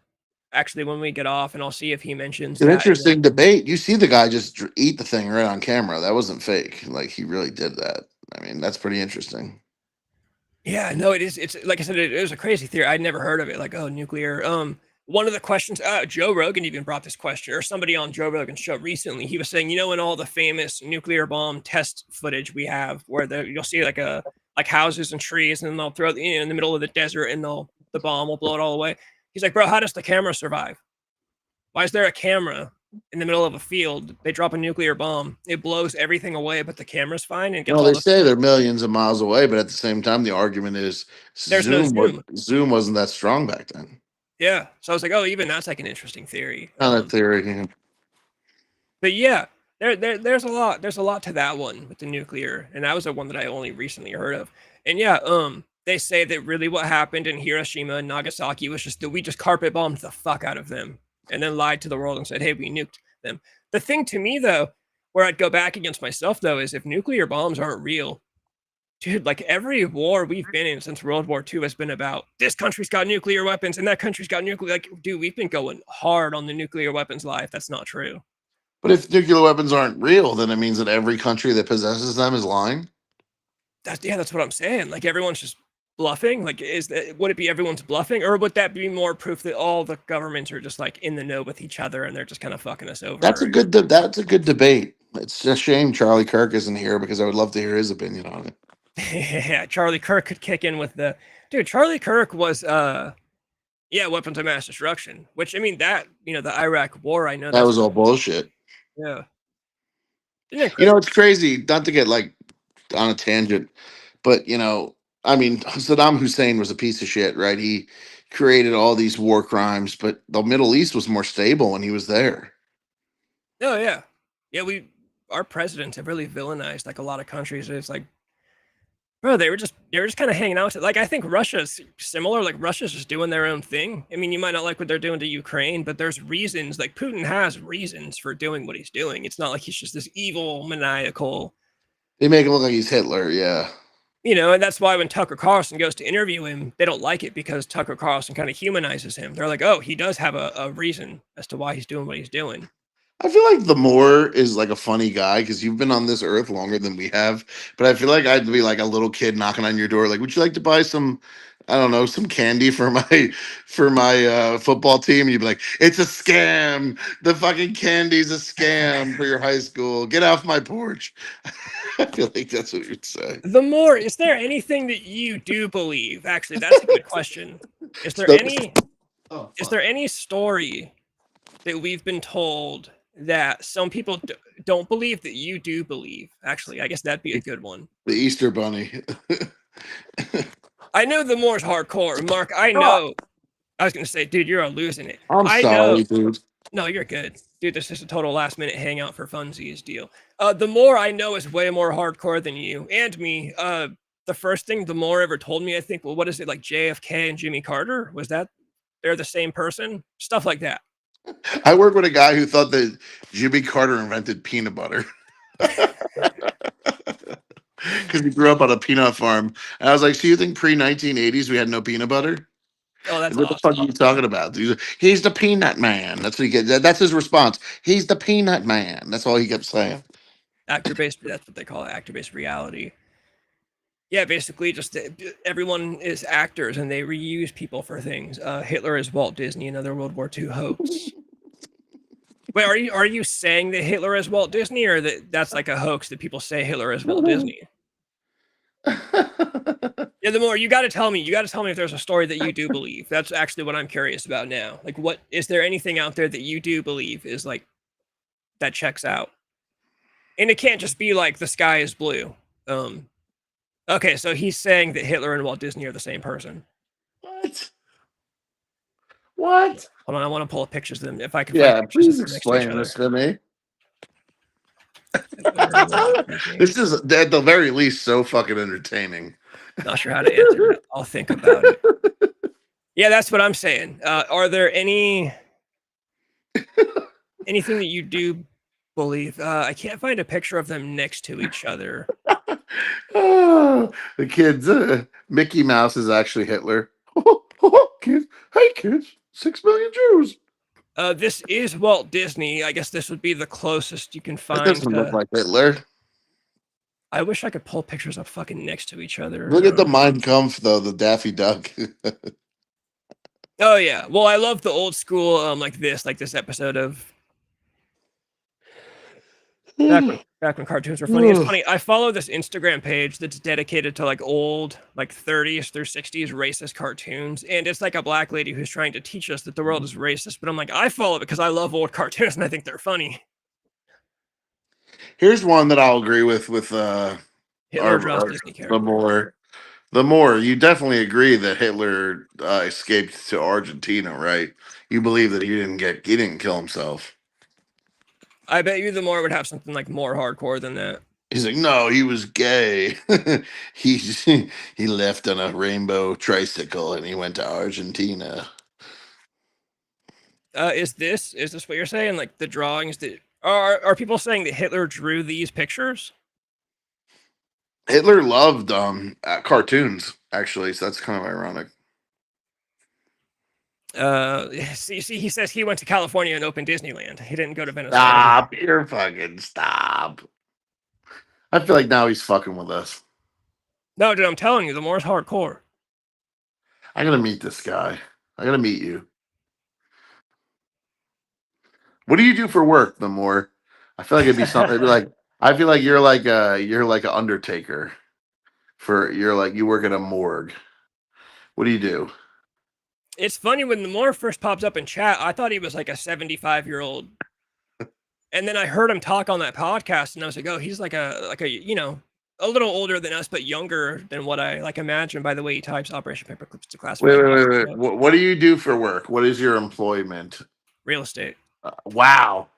actually when we get off, and I'll see if he mentions It's an that. interesting debate. You see the guy just eat the thing right on camera. That wasn't fake. Like he really did that. I mean, that's pretty interesting. Yeah, no, it is. It's like I said, it was a crazy theory. I'd never heard of it. Like, oh, nuclear. One of the questions, Joe Rogan even brought this question, or somebody on Joe Rogan's show recently. He was saying, you know, in all the famous nuclear bomb test footage we have, where you'll see like houses and trees, and then they'll throw it in the middle of the desert, and the bomb will blow it all away. He's like, bro, how does the camera survive? Why is there a camera in the middle of a field? They drop a nuclear bomb, it blows everything away, but the camera's fine and gets Well, all they the. say they're millions of miles away, but at the same time, the argument is There's no zoom. Zoom wasn't that strong back then. Yeah, so I was like, oh, even that's like an interesting theory. Not a theory. Yeah. But yeah, there's a lot to that one with the nuclear, and that was the one that I only recently heard of. And yeah, they say that really what happened in Hiroshima and Nagasaki was just that we just carpet bombed the fuck out of them, and then lied to the world and said, hey, we nuked them. The thing to me though, where I'd go back against myself though, is if nuclear bombs aren't real, dude, like every war we've been in since World War II has been about this country's got nuclear weapons and that country's got nuclear. Like, dude, we've been going hard on the nuclear weapons lie. That's not true. But if nuclear weapons aren't real, then it means that every country that possesses them is lying. That's what I'm saying. Like everyone's just bluffing. Like, would it be everyone's bluffing, or would that be more proof that all the governments are just like in the know with each other and they're just kind of fucking us over? That's a good debate. It's a shame Charlie Kirk isn't here because I would love to hear his opinion on it. Yeah, Charlie Kirk could kick in with the dude. Charlie Kirk was weapons of mass destruction. Which I mean that the Iraq War. I know that was all bullshit. Yeah. It's crazy. Not to get like on a tangent, but I mean, Saddam Hussein was a piece of shit, right? He created all these war crimes, but the Middle East was more stable when he was there. Oh yeah, our presidents have really villainized like a lot of countries. It's like, bro, they were just kind of hanging out. Like I think Russia's similar. Like Russia's just doing their own thing. I mean, you might not like what they're doing to Ukraine, but there's reasons. Like Putin has reasons for doing what he's doing. It's not like he's just this evil, maniacal. They make him look like he's Hitler, yeah. And that's why when Tucker Carlson goes to interview him, they don't like it because Tucker Carlson kind of humanizes him. They're like, oh, he does have a reason as to why he's doing what he's doing. I feel like the Moore is like a funny guy because you've been on this earth longer than we have. But I feel like I'd be like a little kid knocking on your door, like, would you like to buy some, I don't know, some candy for my football team? And you'd be like, it's a scam. The fucking candy's a scam for your high school. Get off my porch. I feel like that's what you'd say. The Moore, is there anything that you do believe? Actually, that's a good question. Is there any story that we've been told that some people don't believe that you do believe? Actually, I guess that'd be a good one. The Easter Bunny. I know the Moore's hardcore. Mark, I know. I was going to say, dude, you're losing it. I'm sorry, dude. No, you're good. Dude, this is a total last minute hangout for funsies deal. The Moore I know is way more hardcore than you and me. The first thing the Moore ever told me, I think, well, what is it, like JFK and Jimmy Carter? Was that they're the same person? Stuff like that. I work with a guy who thought that Jimmy Carter invented peanut butter because he grew up on a peanut farm. And I was like, so you think pre-1980s we had no peanut butter? Oh, that's What the fuck awesome. are you talking about? He's the peanut man. That's what he gets. That's his response. He's the peanut man. That's all he kept saying. Actor-based, that's what they call it, actor-based reality. Yeah, basically, just everyone is actors and they reuse people for things. Hitler is Walt Disney, another World War II hoax. Wait, are you saying that Hitler is Walt Disney, or that's like a hoax that people say Hitler is Walt Disney? Yeah, the more you got to tell me if there's a story that you do believe. That's actually what I'm curious about now. Like, what is there anything out there that you do believe is like that checks out? And it can't just be like the sky is blue. Okay, so he's saying that Hitler and Walt Disney are the same person. What? What? Hold on, I want to pull up pictures of them. If I can Yeah, find pictures please of them next to each explain other. this to me. Hitler, This is at the very least so fucking entertaining. not sure how to answer that. I'll think about it. Yeah, that's what I'm saying. Are there anything that you do believe? I can't find a picture of them next to each other. Oh, the kids. Mickey Mouse is actually Hitler. Kids, hey kids, 6 million Jews. This is Walt Disney. I guess this would be the closest you can That find. doesn't look like Hitler. I wish I could pull pictures up fucking next to each other. Look at the Mein Kampf though, the Daffy Duck. Oh yeah. Well, I love the old school, like this episode of back when cartoons were funny. It's funny. I follow this Instagram page that's dedicated to like old, like 30s through 60s racist cartoons, and it's like a black lady who's trying to teach us that the world is racist. But I'm like, I follow it because I love old cartoons and I think they're funny. Here's one that I'll agree with Hitler draws Disney characters. the more you definitely agree that Hitler escaped to Argentina, right? You believe that he didn't kill himself. I bet you the more would have something like more hardcore than that. He's like, no, he was gay. he left on a rainbow tricycle and he went to Argentina. Is this what you're saying? Like the drawings that are people saying that Hitler drew these pictures? Hitler loved cartoons, actually, so that's kind of ironic. See, he says he went to California and opened Disneyland. He didn't go to Venezuela. Stop. I feel like now he's fucking with us. No, dude, I'm telling you, the more is hardcore. I gotta meet this guy. I gotta meet you. What do you do for work, the more? I feel like it'd be something like I feel like you're like an undertaker. You work at a morgue. What do you do? It's funny, when the more first pops up in chat, I thought he was like a 75-year-old. And then I heard him talk on that podcast and I was like, oh, he's like a a little older than us, but younger than what I like imagine by the way he types Operation Paperclips to class. Wait. What do you do for work? What is your employment? Real estate. Wow.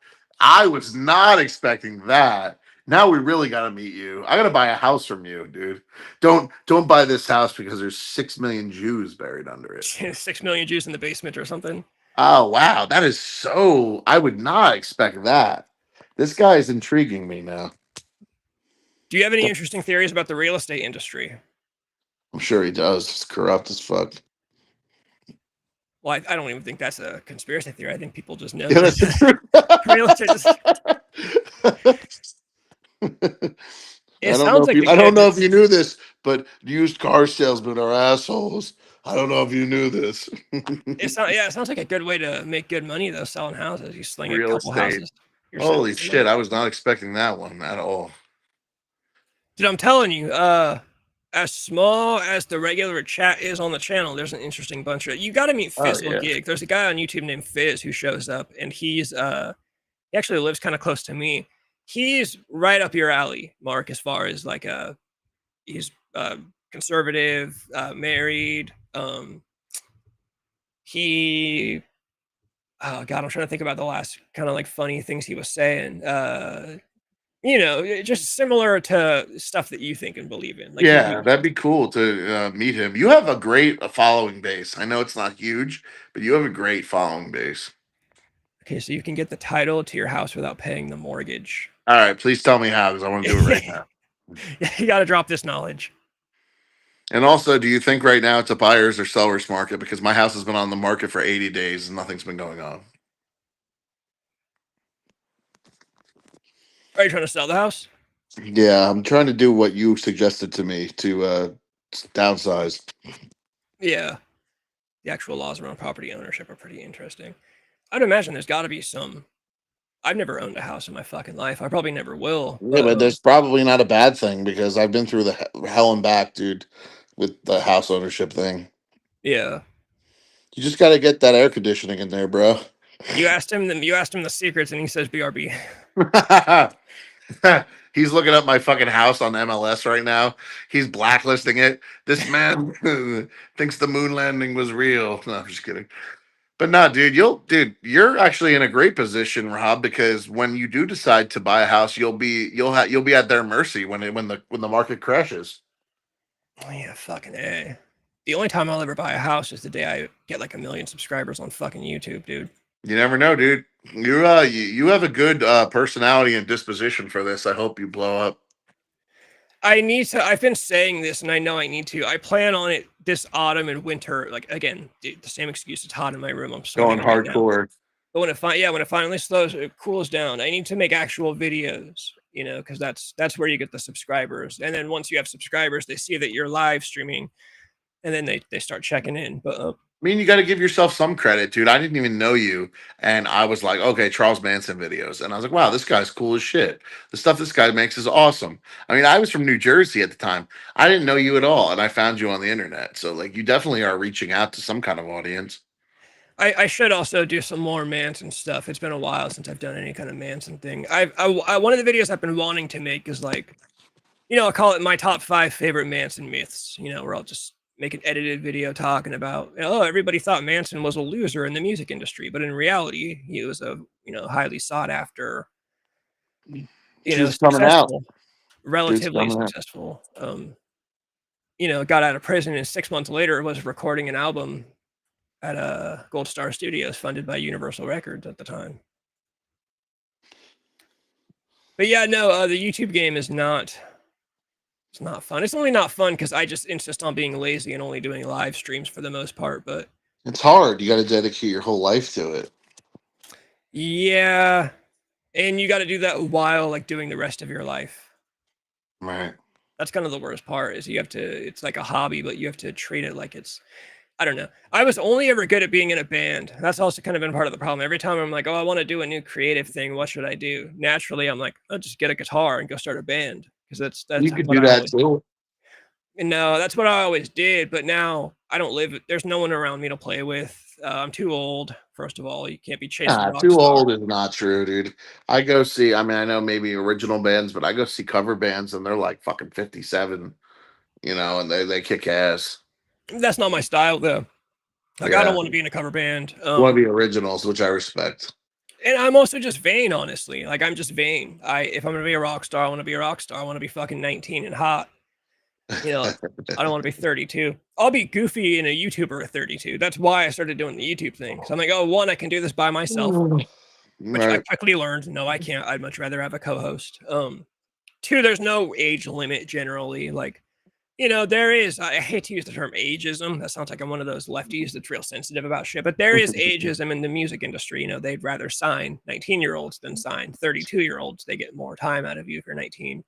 I was not expecting that. Now we really got to meet you. I got to buy a house from you, dude. Don't buy this house because there's 6 million Jews buried under it. 6 million Jews in the basement or something. Oh, wow. That is so... I would not expect that. This guy is intriguing me now. Do you have any interesting theories about the real estate industry? I'm sure he does. It's corrupt as fuck. Well, I don't even think that's a conspiracy theory. I think people just know. Yeah, that's true. Real estate is... I don't know if you knew this, but used car salesmen are assholes. I don't know if you knew this. It sounds like a good way to make good money though, selling houses. You sling a Real couple estate. houses. Holy shit, I was not expecting that one at all. Dude, I'm telling you, as small as the regular chat is on the channel, there's an interesting bunch of... You got to meet Fizzle Gig. There's a guy on YouTube named Fizz who shows up, and he actually lives kind of close to me. He's right up your alley, Mark, as far as like he's conservative, married. He... Oh God, I'm trying to think about the last kind of like funny things he was saying. Just similar to stuff that you think and believe in. Like, yeah, that'd be cool to meet him. You have a great following base. I know it's not huge, but you have a great following base. Okay, so you can get the title to your house without paying the mortgage. All right, please tell me how, because I want to do it right now. You got to drop this knowledge. And also, do you think right now it's a buyer's or seller's market? Because my house has been on the market for 80 days and nothing's been going on. Are you trying to sell the house? Yeah, I'm trying to do what you suggested to me to downsize. Yeah. The actual laws around property ownership are pretty interesting. I'd imagine there's got to be some. I've never owned a house in my fucking life. I probably never will. Yeah, but that's probably not a bad thing because I've been through the hell and back, dude, with the house ownership thing. Yeah. You just got to get that air conditioning in there, bro. You asked him the secrets, and he says BRB. He's looking up my fucking house on MLS right now. He's blacklisting it. This man thinks the moon landing was real. No, I'm just kidding. But no, dude, you're actually in a great position, Rob, because when you do decide to buy a house, you'll be at their mercy when the market crashes. Oh yeah, fucking A. The only time I'll ever buy a house is the day I get like 1 million subscribers on fucking YouTube, dude. You never know, dude. You have a good personality and disposition for this. I hope you blow up. I need to. I've been saying this, and I know I need to. I plan on it this autumn and winter. Like again, the same excuse. It's hot in my room. I'm Going sweating right now. hardcore. But when it finally cools down, I need to make actual videos. You know, because that's where you get the subscribers. And then once you have subscribers, they see that you're live streaming, and then they start checking in. But I mean, you got to give yourself some credit, dude. I didn't even know you, and I was like, okay, Charles Manson videos, and I was like, wow, this guy's cool as shit. The stuff this guy makes is awesome. I mean, I was from New Jersey at the time. I didn't know you at all, and I found you on the internet. So, like, you definitely are reaching out to some kind of audience. I should also do some more Manson stuff. It's been a while since I've done any kind of Manson thing. One of the videos I've been wanting to make is like, you know, I'll call it my top 5 favorite Manson myths. You know, where I'll just make an edited video talking about, oh, everybody thought Manson was a loser in the music industry, but in reality, he was a highly sought after, successful, relatively successful. Got out of prison and 6 months later was recording an album at Gold Star Studios, funded by Universal Records at the time. But yeah, no, the YouTube game is not. It's not fun. It's only not fun because I just insist on being lazy and only doing live streams for the most part. But it's hard. You got to dedicate your whole life to it. Yeah, and you got to do that while like doing the rest of your life. Right. That's kind of the worst part. Is you have to. It's like a hobby, but you have to treat it like it's. I don't know. I was only ever good at being in a band. That's also kind of been part of the problem. Every time I'm like, oh, I want to do a new creative thing. What should I do? Naturally, I'm like, I'll just get a guitar and go start a band. Because that's you could do that too. No, that's what I always did. But now I don't live. There's no one around me to play with. I'm too old. First of all, you can't be chasing. Too old is not true, dude. I go see. I mean, I know maybe original bands, but I go see cover bands, and they're like fucking 57. And they kick ass. That's not my style, though. Like, I don't want to be in a cover band. I want to be originals, which I respect. And I'm also just vain, honestly. Like, I'm just vain. If I'm going to be a rock star, I want to be a rock star. I want to be fucking 19 and hot. I don't want to be 32. I'll be goofy and a YouTuber at 32. That's why I started doing the YouTube thing. So I'm like, oh, one, I can do this by myself. Which I quickly learned, no, I can't. I'd much rather have a co-host. 2, there's no age limit generally. Like, there is, I hate to use the term ageism. That sounds like I'm one of those lefties that's real sensitive about shit, but there is ageism in the music industry. They'd rather sign 19-year-olds than sign 32-year-olds. They get more time out of you if you're 19.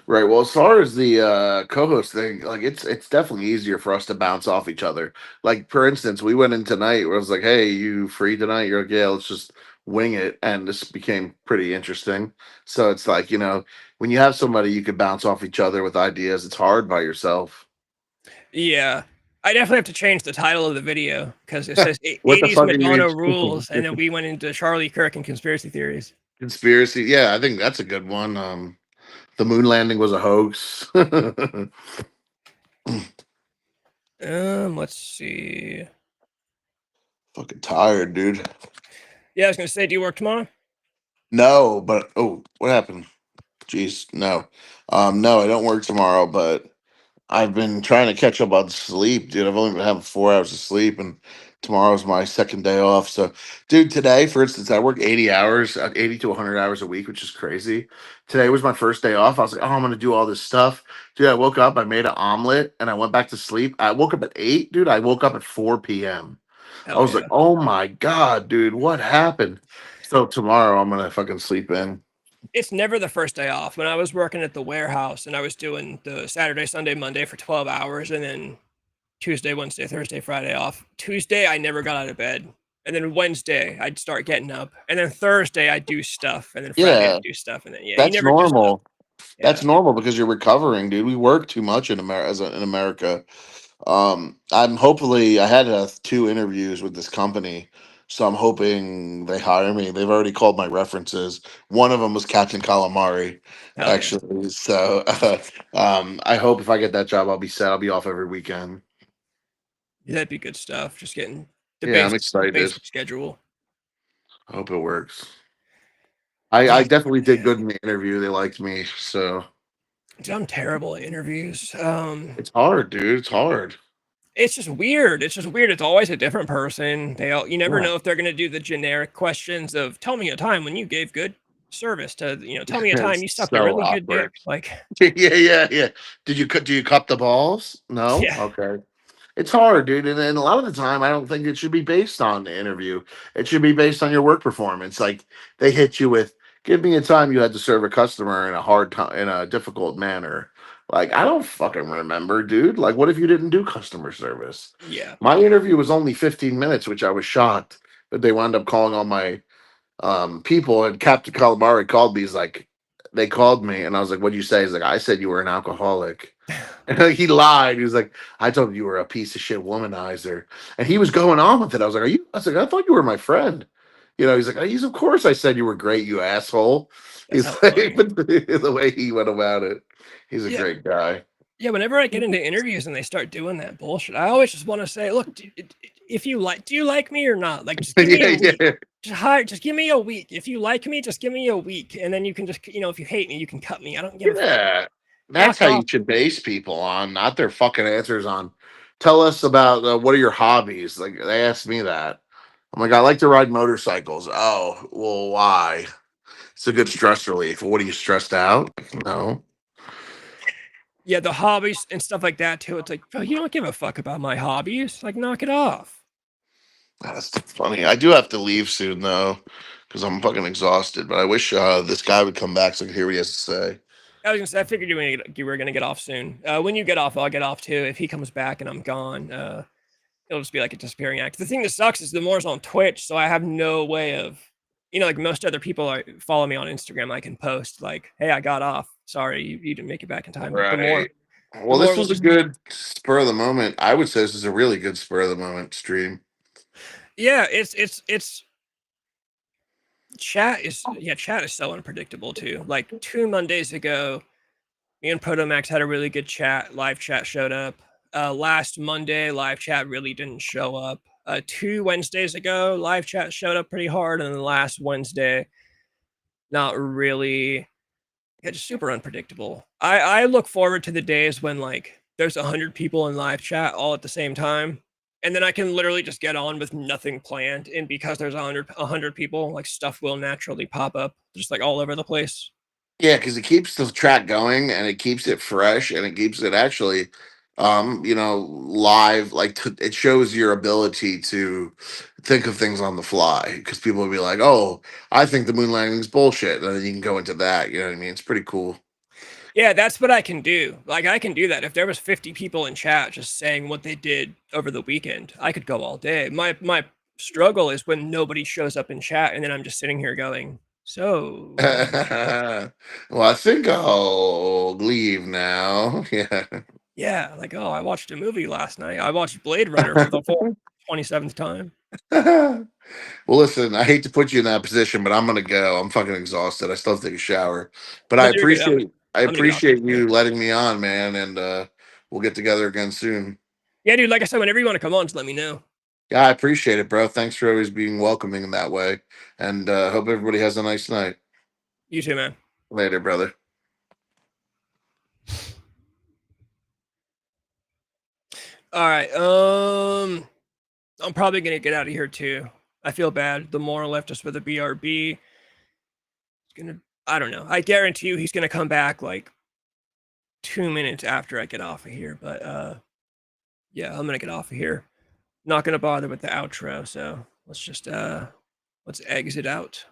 Right. Well, as far as the co-host thing, like it's definitely easier for us to bounce off each other. Like, for instance, we went in tonight where I was like, hey, you free tonight? You're like, yeah, let's just wing it. And this became pretty interesting. So it's like, when you have somebody you could bounce off each other with ideas, it's hard by yourself. Yeah. I definitely have to change the title of the video because it says 80s Madonna rules. And then we went into Charlie Kirk and conspiracy theories. Conspiracy. Yeah, I think that's a good one. The moon landing was a hoax. Let's see. Fucking tired, dude. Yeah, I was gonna say, do you work tomorrow? No, but what happened? Jeez, no. No, I don't work tomorrow, but I've been trying to catch up on sleep, dude. I've only been having 4 hours of sleep, and tomorrow's my second day off. So, dude, today, for instance, I work 80 hours, 80 to 100 hours a week, which is crazy. Today was my first day off. I was like, oh, I'm going to do all this stuff. Dude, I woke up, I made an omelet, and I went back to sleep. I woke up at 8, dude. I woke up at 4 p.m. I Hell was like, yeah. oh my God, dude, what happened? So, tomorrow I'm going to fucking sleep in. It's never the first day off. When I was working at the warehouse and I was doing the Saturday, Sunday, Monday for 12 hours and then Tuesday, Wednesday, Thursday, Friday off. Tuesday, I never got out of bed. And then Wednesday, I'd start getting up. And then Thursday, I'd do stuff. And then Friday, Yeah, I'd do stuff. And then, yeah, you that's never just, normal. yeah. That's normal because you're recovering, dude. We work too much in America. In America, I'm hopefully I had 2 interviews with this company, so I'm hoping they hire me. They've already called my references. One of them was Captain Calamari, Hell yeah. actually. So, I hope if I get that job, I'll be set. I'll be off every weekend. That'd be good stuff. Just getting the Yeah, I'm the excited. basic schedule. I hope it works. I Yeah, definitely did yeah. good in the interview. They liked me, so Dude, I'm terrible at interviews. it's hard, dude. It's hard. It's just weird. It's just weird. It's always a different person. You never Yeah. know if they're gonna do the generic questions of tell me a time when you gave good service to, tell me a time It's you sucked a so really good awkward. dick. Like, Yeah. Do you cup the balls? No? yeah, Okay. It's hard, dude. And a lot of the time I don't think it should be based on the interview. It should be based on your work performance. Like they hit you with, give me a time you had to serve a customer in a hard time in a difficult manner. Like, I don't fucking remember, dude. Like, what if you didn't do customer service? yeah. My interview was only 15 minutes, which I was shocked. But they wound up calling all my people, and Captain Calamari called me. He's like, they called me, and I was like, "What'd you say?" He's like, "I said you were an alcoholic." And he lied. He was like, "I told you were a piece of shit womanizer," and he was going on with it. I was like, "Are you?" I was like, "I thought you were my friend." He's like, "He's of course I said you were great, you asshole." That's He's hella like, funny. but the way he went about it, he's a Yeah, great guy. yeah. Whenever I get into interviews and they start doing that bullshit, I always just want to say, look, if you like, do you like me or not? Like, just give me a Yeah, week. yeah. Just give me a week. If you like me, just give me a week, and then you can just, if you hate me, you can cut me. I don't give a fuck. Yeah, that's Fuck how off. you should base people on, not their fucking answers on. Tell us about what are your hobbies? Like they asked me that. I'm like, I like to ride motorcycles. Oh, well, why? It's a good stress relief. What are you stressed out? No. Yeah, the hobbies and stuff like that too. It's like, bro, you don't give a fuck about my hobbies. Like, knock it off. That's funny. I do have to leave soon though, because I'm fucking exhausted. But I wish this guy would come back so I could hear what he has to say. I was gonna say, I figured you were gonna get off soon. When you get off, I'll get off too. If he comes back and I'm gone, it'll just be like a disappearing act. The thing that sucks is the more's on Twitch, so I have no way of, like most other people follow me on Instagram. I can post like, "Hey, I got off. Sorry, you didn't make it back in time." But Right. the Well, more this will was a just, good spur of the moment. I would say this is a really good spur of the moment stream. yeah, it's chat is so unpredictable too. Like 2 Mondays ago, me and Protomax had a really good chat. Live chat showed up. Last Monday, live chat really didn't show up. 2 Wednesdays ago, live chat showed up pretty hard, and then last Wednesday, not really. Yeah, just super unpredictable. I look forward to the days when like there's 100 people in live chat all at the same time, and then I can literally just get on with nothing planned. And because there's 100 people, like stuff will naturally pop up just like all over the place. Yeah, because it keeps the track going and it keeps it fresh and it keeps it actually, live. Like it shows your ability to think of things on the fly. Because people will be like, "Oh, I think the moon landing is bullshit," and then you can go into that. You know what I mean? It's pretty cool. Yeah, that's what I can do. Like I can do that. If there was 50 people in chat just saying what they did over the weekend, I could go all day. My struggle is when nobody shows up in chat and then I'm just sitting here going, "So, Well, I think I'll leave now. Yeah. yeah, like, oh, I watched a movie last night. I watched Blade Runner for the 27th time." Well, listen, I hate to put you in that position, but I'm gonna go. I'm fucking exhausted. I still have to take a shower. But No, I you're good. appreciate I I'm gonna get off here appreciate too. you letting me on, man, and we'll get together again soon. Yeah, dude, like I said, whenever you want to come on, just let me know. Yeah, I appreciate it, bro. Thanks for always being welcoming in that way. And hope everybody has a nice night. You too, man. Later, brother. All right. I'm probably gonna get out of here too. I feel bad. The moral left us with a BRB. He's gonna. I don't know. I guarantee you, he's gonna come back like 2 minutes after I get off of here. But yeah, I'm gonna get off of here. Not gonna bother with the outro. So let's just let's exit out.